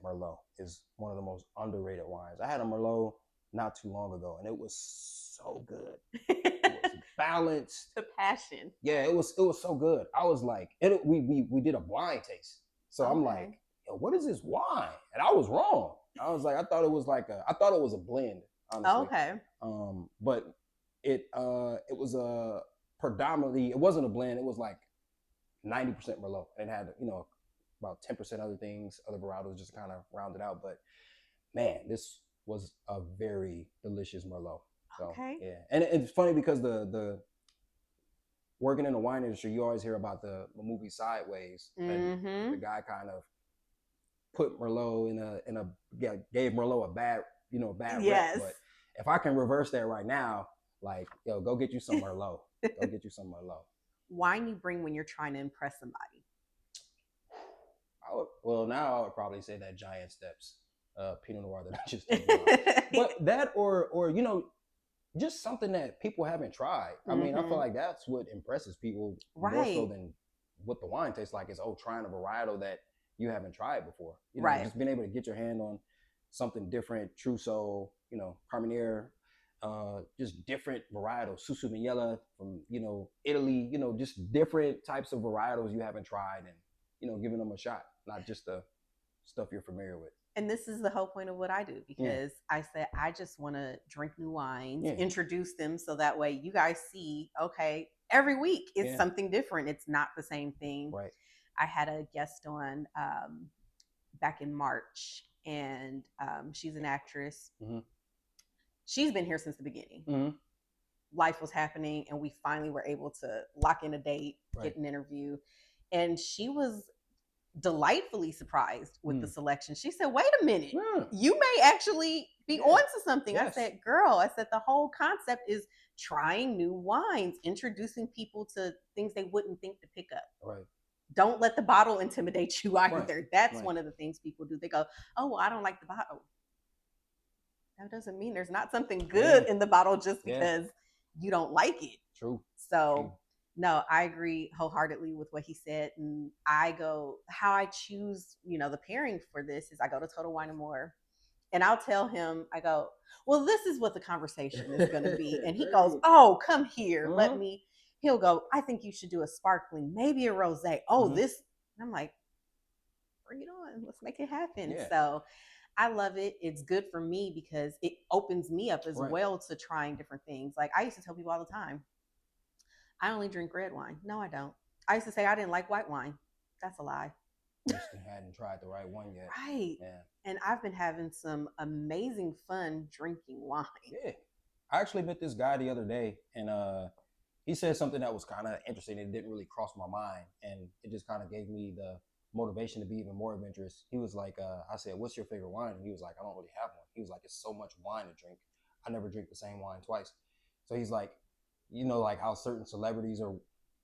Merlot is one of the most underrated wines. I had a Merlot not too long ago and it was so good. It was balanced. The passion. Yeah, it was so good. I was like, we did a blind taste. So I'm like, Okay. yo, what is this wine? And I was wrong. I was like, I thought it was a blend, honestly. Okay. But it was a predominantly, it wasn't a blend, it was like 90% Merlot. And it had, about 10% other things, other varietals just kind of rounded out. But man, this was a very delicious Merlot. So Okay. yeah. And it's funny because the working in the wine industry, you always hear about the movie Sideways, and Mm-hmm. the guy kind of put Merlot gave Merlot a bad rep. Yes. But if I can reverse that right now, like, yo, go get you some Merlot. Go get you some Merlot. Wine you bring when you're trying to impress somebody. Now I would probably say that Giant Steps Pinot Noir that I just talked about. But that or just something that people haven't tried. I mean, I feel like that's what impresses people more so Right. than what the wine tastes like is trying a varietal that you haven't tried before. Right. Just being able to get your hand on something different, Trousseau, Carmenere, just different varietals, Susu Mignella from, Italy, just different types of varietals you haven't tried and, giving them a shot, not just the stuff you're familiar with. And this is the whole point of what I do because I said I just want to drink new wines, introduce them so that way you guys see, okay, every week it's something different. It's not the same thing. Right. I had a guest on back in March, and she's an actress. She's been here since the beginning. Life was happening, and we finally were able to lock in a date, get an interview. And she was delightfully surprised with the selection. She said, wait a minute, you may actually be onto something. I said, girl, the whole concept is trying new wines, introducing people to things they wouldn't think to pick up. Right. Don't let the bottle intimidate you either. That's one of the things people do. They go, oh, well, I don't like the bottle. That doesn't mean there's not something good in the bottle just because you don't like it. True. So no, I agree wholeheartedly with what he said. And how I choose, the pairing for this is I go to Total Wine and More and I'll tell him, I go, well, this is what the conversation is going to be. And he goes, oh, come here. He'll go, I think you should do a sparkling, maybe a rosé. Oh, this. And I'm like, bring it on. Let's make it happen. Yeah. So I love it. It's good for me because it opens me up as well to trying different things. Like I used to tell people all the time, I only drink red wine. No, I don't. I used to say I didn't like white wine. That's a lie. You just hadn't tried the right one yet. Right. Yeah. And I've been having some amazing fun drinking wine. Yeah. I actually met this guy the other day and he said something that was kind of interesting. It didn't really cross my mind. And it just kind of gave me the motivation to be even more adventurous. He was like, I said, what's your favorite wine? And he was like, I don't really have one. He was like, it's so much wine to drink. I never drink the same wine twice. So he's like, like how certain celebrities or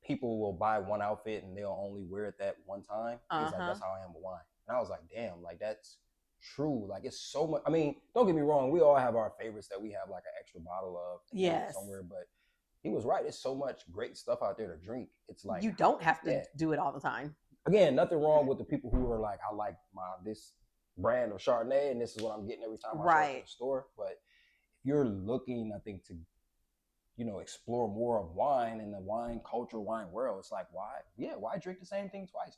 people will buy one outfit and they'll only wear it that one time. He's like, that's how I am with wine. And I was like, damn, like that's true. Like it's so much. I mean, don't get me wrong. We all have our favorites that we have like an extra bottle of somewhere. But he was right. There's so much great stuff out there to drink. It's like you don't have to do it all the time. Again, nothing wrong with the people who are like, I like this brand of Chardonnay and this is what I'm getting every time I show up to the store. But if you're looking, I think, to explore more of wine and the wine culture, wine world, it's like, why drink the same thing twice?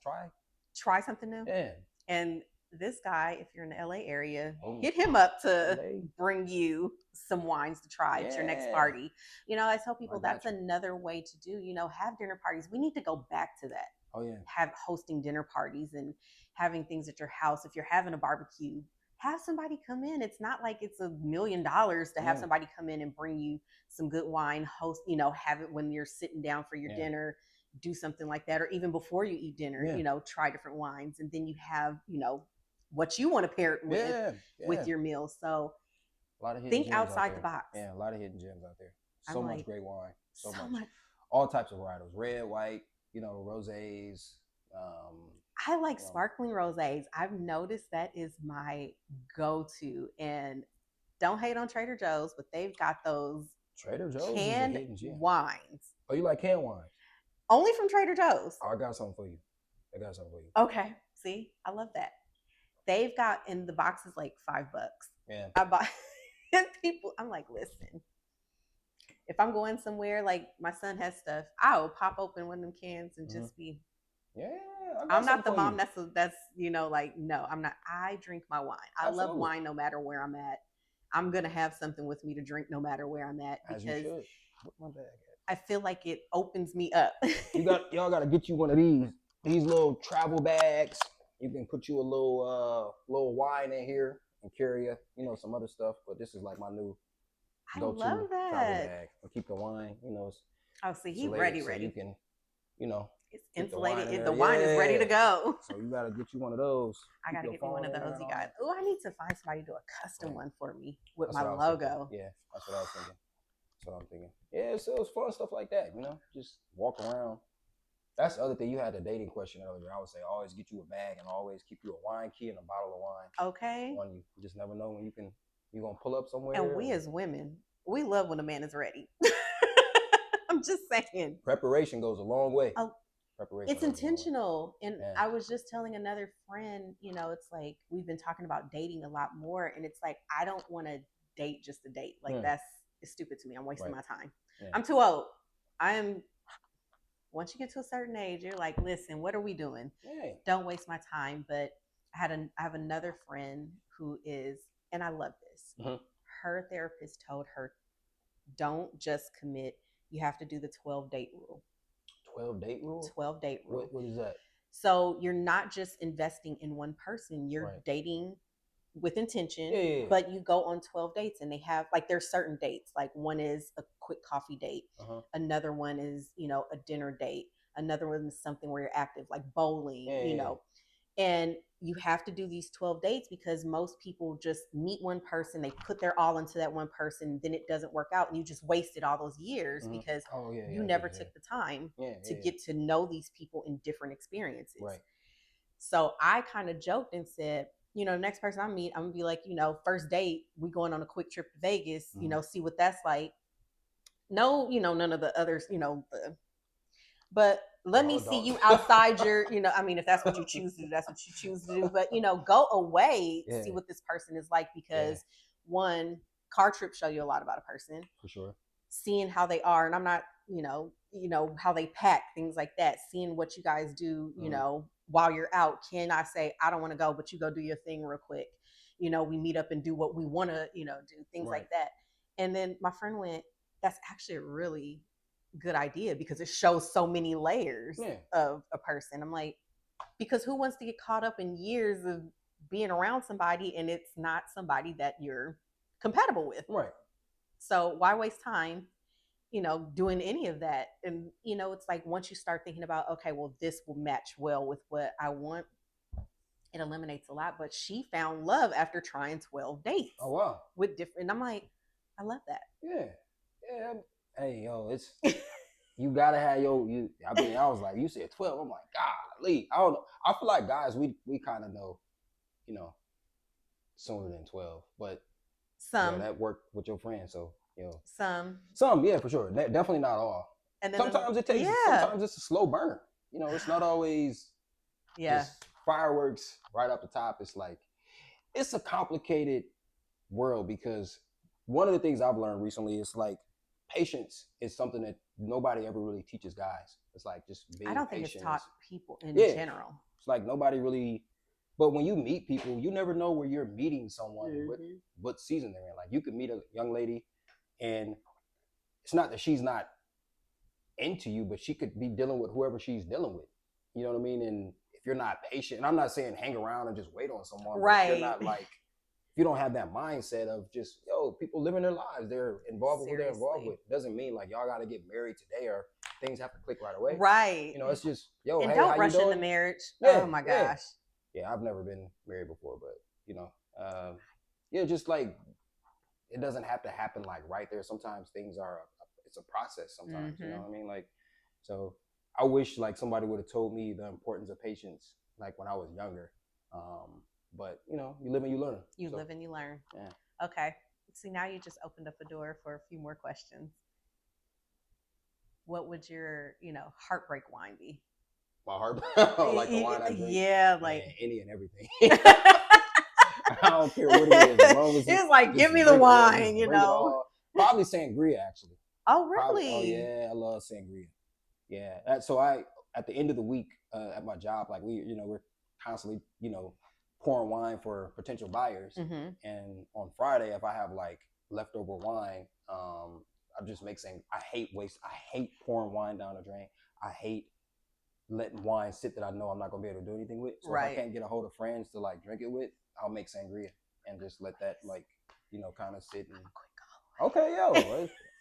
Try something new. Yeah. And this guy, if you're in the LA area, hit him up to bring you some wines to try at your next party. I tell people that's another way to do, have dinner parties. We need to go back to that. Oh yeah. have hosting dinner parties and having things at your house. If you're having a barbecue, have somebody come in. It's not like it's $1 million to have Yeah. somebody come in and bring you some good wine, host, have it when you're sitting down for your Yeah. dinner, do something like that. Or even before you eat dinner, Yeah. try different wines. And then you have, what you want to pair it Yeah. with Yeah. your meal. So A lot of hidden think gems out outside the there. box. Yeah, a lot of hidden gems out there. I'm So much like, great wine. So so much. much. All types of varietals. Red, white, rosés. I like You know, sparkling rosés. I've noticed that is my go-to. And don't hate on Trader Joe's, but they've got those Trader Joe's is a canned hidden gem. wines. Oh, you like canned wine? Only from Trader Joe's. Oh, I got something for you. I got something for you. Okay. See, I love that. They've got in the boxes like $5. Yeah. I buy and people, I'm like, listen, if I'm going somewhere, like my son has stuff, I'll pop open one of them cans and just be. Yeah, I'm not the mom that's like, no, I'm not. I drink my wine. I love Absolutely. wine no matter where I'm at. I'm gonna have something with me to drink no matter where I'm at As you because should. What my bag I feel like it opens me up. y'all gotta get you one of these little travel bags. You can put you a little wine in here and carry some other stuff. But this is like my new I go-to love travel that. bag. I keep the wine, Oh, see, he's insulated ready. So you can, It's keep the wine in insulated. there. The wine is ready to go. So you gotta get you one of those. I gotta get me one of those, you guys. Oh, I need to find somebody to do a custom one for me with That's my what I was logo. thinking. Yeah, that's what I was thinking. That's what I'm thinking. Yeah, so it was fun stuff like that, just walk around. That's the other thing. You had the dating question earlier. I would say always get you a bag and always keep you a wine key and a bottle of wine. Okay. On you. You just never know when you're gonna pull up somewhere. And we as women, we love when a man is ready. I'm just saying. Preparation goes a long way. Preparation. It's intentional. And I was just telling another friend, it's like we've been talking about dating a lot more. And it's like I don't want to date just to date. Like it's stupid to me. I'm wasting my time. Yeah. I'm too old. Once you get to a certain age, you're like, listen, what are we doing? Yeah. Don't waste my time. But I have another friend who is, and I love this. Mm-hmm. Her therapist told her, don't just commit. You have to do the 12 date rule. 12 date rule? 12 date rule. What is that? So you're not just investing in one person. You're dating with intention, but you go on 12 dates and they have there's certain dates. Like one is a quick coffee date. Another one is, a dinner date. Another one is something where you're active, like bowling, and you have to do these 12 dates because most people just meet one person, they put their all into that one person, then it doesn't work out and you just wasted all those years because you never took the time to get to know these people in different experiences. Right. So I kind of joked and said, the next person I meet, I'm gonna be like, first date, we going on a quick trip to Vegas, see what that's like. No, none of the others, but let me see you outside your, if that's what you choose to do, that's what you choose to do. But, go away, see what this person is like because one, car trips show you a lot about a person. For sure. Seeing how they are, and I'm not, how they pack, things like that, seeing what you guys do, while you're out. Can I say, I don't want to go, but you go do your thing real quick. We meet up and do what we want to, do, things like that. And then my friend went, that's actually a really good idea because it shows so many layers of a person. I'm like, because who wants to get caught up in years of being around somebody and it's not somebody that you're compatible with? Right. So why waste time, doing any of that? And, it's like once you start thinking about, okay, well, this will match well with what I want, it eliminates a lot. But she found love after trying 12 dates. Oh, wow. With different, and I'm like, I love that. Yeah. Yeah. Hey, yo, it's, you gotta have I was like, you said 12. I'm like, golly. I don't know. I feel like guys, we kind of know, sooner than 12. But some that worked with your friend. So, some, yeah, for sure. Definitely not all. And then sometimes sometimes it's a slow burn. It's not always just fireworks right up the top. It's like, it's a complicated world because one of the things I've learned recently is like patience is something that nobody ever really teaches guys. It's like just being I don't think patient. It's taught people in general. It's like nobody really, but when you meet people, you never know where you're meeting someone, what season they're in. Like you could meet a young lady and it's not that she's not into you, but she could be dealing with whoever she's dealing with. You know what I mean? And if you're not patient, and I'm not saying hang around and just wait on someone, but if you're Right. not like, if you don't have that mindset of just, yo, people living their lives, they're involved with who they're involved Seriously. with. Doesn't mean like y'all got to get married today or things have to click right away. Right. You know, it's just, yo, And hey, don't how you rush into doing? marriage. Yeah, Oh my yeah, gosh. yeah. I've never been married before, but you know, yeah, just like it doesn't have to happen like right there. Sometimes things are, it's a process. Sometimes, you know what I mean? Like, so I wish like somebody would have told me the importance of patience, like when I was younger. But you know, you live and you learn. You live and you learn. Yeah. Okay. See, now you just opened up a door for a few more questions. What would your, heartbreak wine be? My heart, like the wine I drink. Yeah, like man, any and everything. I don't care what it is, as long as it's like, give me the bring wine, bring it all. Probably sangria, actually. Oh, Probably. Oh really? yeah, I love sangria. Yeah. So I, at the end of the week, at my job, like we're constantly, pouring wine for potential buyers. Mm-hmm. And on Friday, if I have like leftover wine, I just make saying I hate waste. I hate pouring wine down the drain. I hate letting wine sit that I know I'm not gonna be able to do anything with. So if I can't get a hold of friends to like drink it with, I'll make sangria and just let that like, kind of sit. And okay, yo,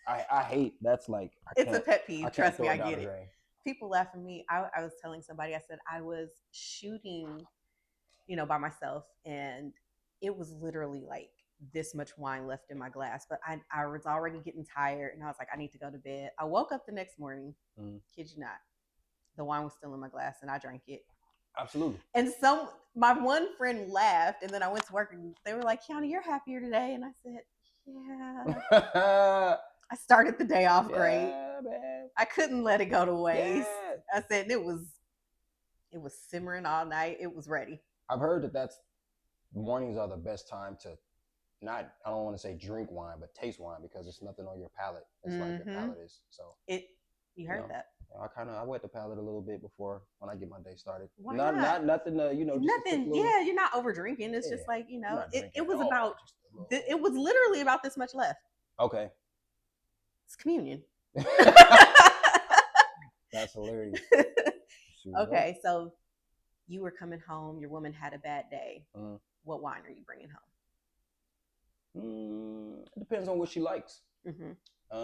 I hate that's like it's a pet peeve. Trust me, I get it. Drain. People laugh at me. I was telling somebody, I said I was shooting, by myself, and it was literally like this much wine left in my glass. But I was already getting tired, and I was like, I need to go to bed. I woke up the next morning. Kid you not, the wine was still in my glass, and I drank it. Absolutely. And my one friend laughed, and then I went to work, and they were like, Yana, you're happier today. And I said, yeah. I started the day off great. Man. I couldn't let it go to waste. Yeah. I said it was simmering all night. It was ready. I've heard that mornings are the best time to I don't want to say drink wine, but taste wine, because it's nothing on your palate. It's like your palate is. So you heard that. I wet the palate a little bit before when I get my day started. Why not nothing. Just nothing. Yeah, you're not over drinking. It's just like it was about. It was literally about this much left. Okay. It's communion. That's hilarious. Okay, so you were coming home. Your woman had a bad day. What wine are you bringing home? It depends on what she likes. Mm-hmm. I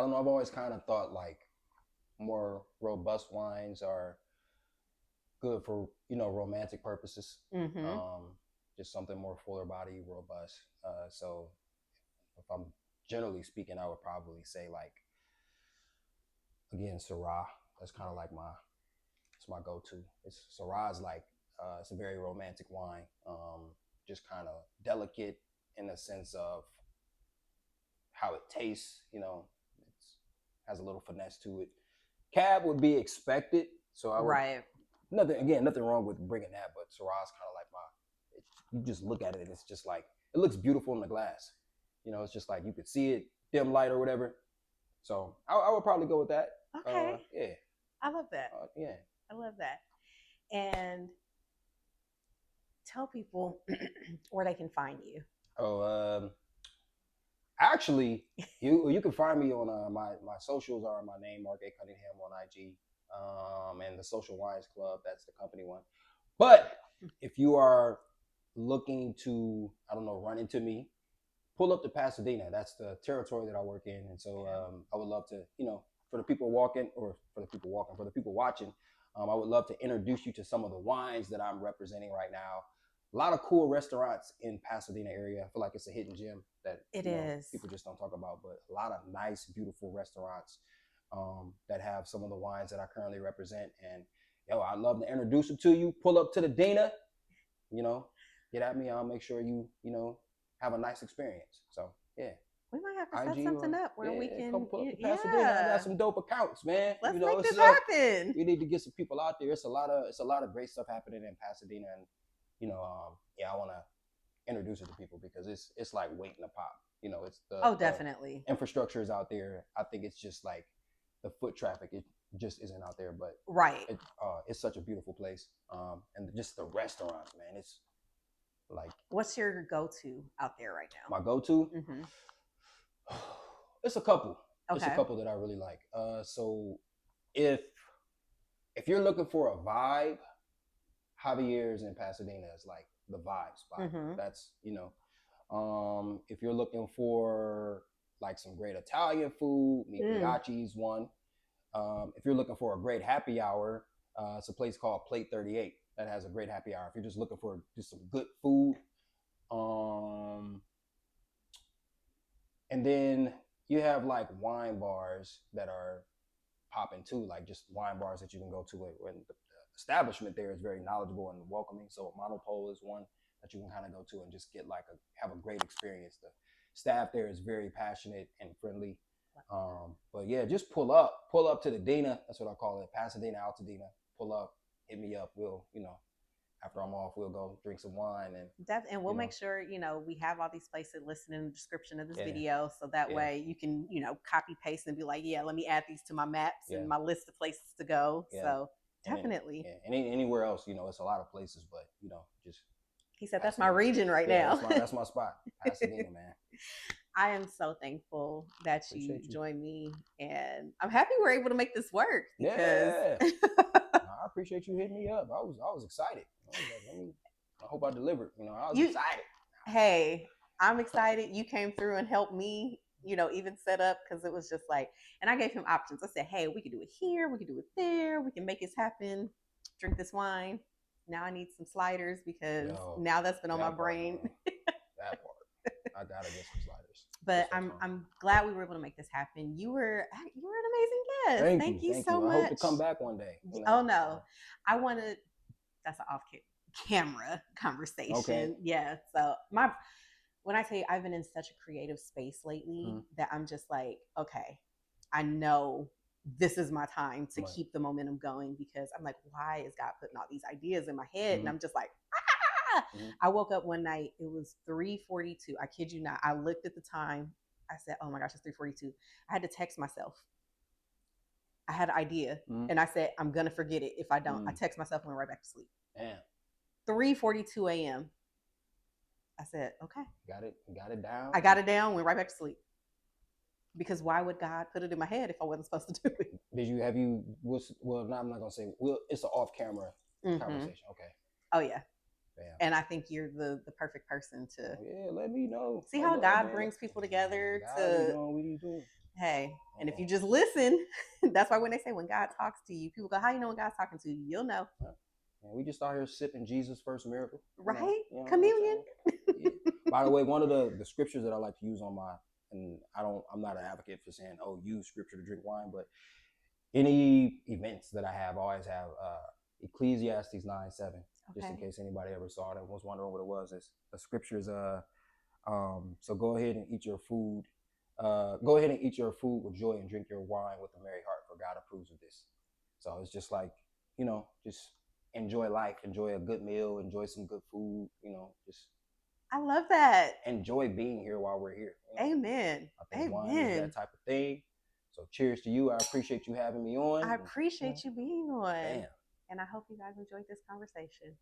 don't know. I've always kind of thought like more robust wines are good for romantic purposes. Mm-hmm. Just something more fuller body, robust. So if I'm generally speaking, I would probably say like, again, Syrah. That's kind of like it's my go-to. Syrah is like it's a very romantic wine. Just kind of delicate in the sense of how it tastes. Has a little finesse to it. Cab would be expected, so I would, nothing wrong with bringing that, but Syrah's kind of like you just look at it and it's just like, it looks beautiful in the glass. It's just like you could see it, dim light or whatever. So I would probably go with that. Okay. Yeah. I love that. Yeah. I love that. And tell people where they can find you. Oh, actually, you can find me on my socials are my name, Marc Cunningham, on IG, and the Social Wines Club. That's the company one. But if you are looking to, I don't know, run into me, pull up to Pasadena. That's the territory that I work in, and so I would love to, for the people watching, I would love to introduce you to some of the wines that I'm representing right now. A lot of cool restaurants in Pasadena area. I feel like it's a hidden gem that people just don't talk about, but a lot of nice, beautiful restaurants that have some of the wines that I currently represent. And I'd love to introduce it to you. Pull up to the Dina, get at me. I'll make sure you have a nice experience. So yeah. We might have to set something up where we can. Come pull up to Pasadena. I got some dope accounts, man. Let's make this happen. You need to get some people out there. It's a lot of great stuff happening in Pasadena, and I want to introduce it to people because it's like waiting to pop. It's definitely. The infrastructure is out there. I think it's just like the foot traffic. It just isn't out there, but it's such a beautiful place. And just the restaurants, man. It's like. What's your go-to out there right now? My go-to. Mm-hmm. It's a couple. Okay. It's a couple that I really like. So if if you're looking for a vibe, Javier's in Pasadena is like the vibe spot. Mm-hmm. That's if you're looking for like some great Italian food, Mi Piaci's one. If you're looking for a great happy hour, it's a place called Plate 38 that has a great happy hour. If you're just looking for just some good food, um, and then you have like wine bars that are popping too, like just wine bars that you can go to. When the establishment there is very knowledgeable and welcoming. So Monopole is one that you can kind of go to and just get like have a great experience. The staff there is very passionate and friendly. But yeah, just pull up to the Dina. That's what I call it, Pasadena, Altadena. Pull up, hit me up. We'll, after I'm off, we'll go drink some wine And we'll make sure we have all these places listed in the description of this video, so that way you can copy paste and be like, yeah, let me add these to my maps and my list of places to go. So definitely. And anywhere else, it's a lot of places, but just. He said that's my region right now. That's my spot, Pasadena, man. I am so thankful that you joined me, and I'm happy we're able to make this work. Because... I appreciate you hitting me up. I was excited. I hope I delivered. I was excited. Hey, I'm excited. You came through and helped me, even set up, because it was just like, and I gave him options. I said, hey, we could do it here, we could do it there, we can make this happen. Drink this wine. Now I need some sliders because now that's been on my brain. That part. I gotta get some sliders. But I'm glad we were able to make this happen. You were an amazing guest. Thank you so much. I hope to come back one day. Oh no, I wanted. That's an off-camera conversation. Okay. Yeah. So when I tell you I've been in such a creative space lately that I'm just like, okay, I know this is my time to keep the momentum going, because I'm like, why is God putting all these ideas in my head? And I'm just like, I woke up one night, it was 3:42. I kid you not. I looked at the time. I said, oh my gosh, it's 3:42. I had to text myself. I had an idea and I said, I'm going to forget it if I don't. I text myself and went right back to sleep. Damn. 3:42 a.m. I said, okay. Got it down. I got it down, went right back to sleep. Because why would God put it in my head if I wasn't supposed to do it? I'm not going to say, it's an off-camera conversation. Okay. Oh, yeah. Damn. And I think you're the perfect person to. Let me know. See how God brings people together to. What are you doing? Hey, and if you just listen, that's why when they say when God talks to you, people go, how you know when God's talking to you? You'll know. And we just out here sipping Jesus' first miracle. Right? Communion. By the way, one of the scriptures that I like to use and I'm not an advocate for saying, use scripture to drink wine, but any events that I always have Ecclesiastes 9:7. Just in case anybody ever saw it and was wondering what it was. It's the scriptures. So go ahead and eat your food. Go ahead and eat your food with joy and drink your wine with a merry heart, for God approves of this. So it's just like, just enjoy life, enjoy a good meal, enjoy some good food, just. I love that. Enjoy being here while we're here. Amen. I think wine is that type of thing. So cheers to you. I appreciate you having me on. I appreciate you being on. Damn. And I hope you guys enjoyed this conversation.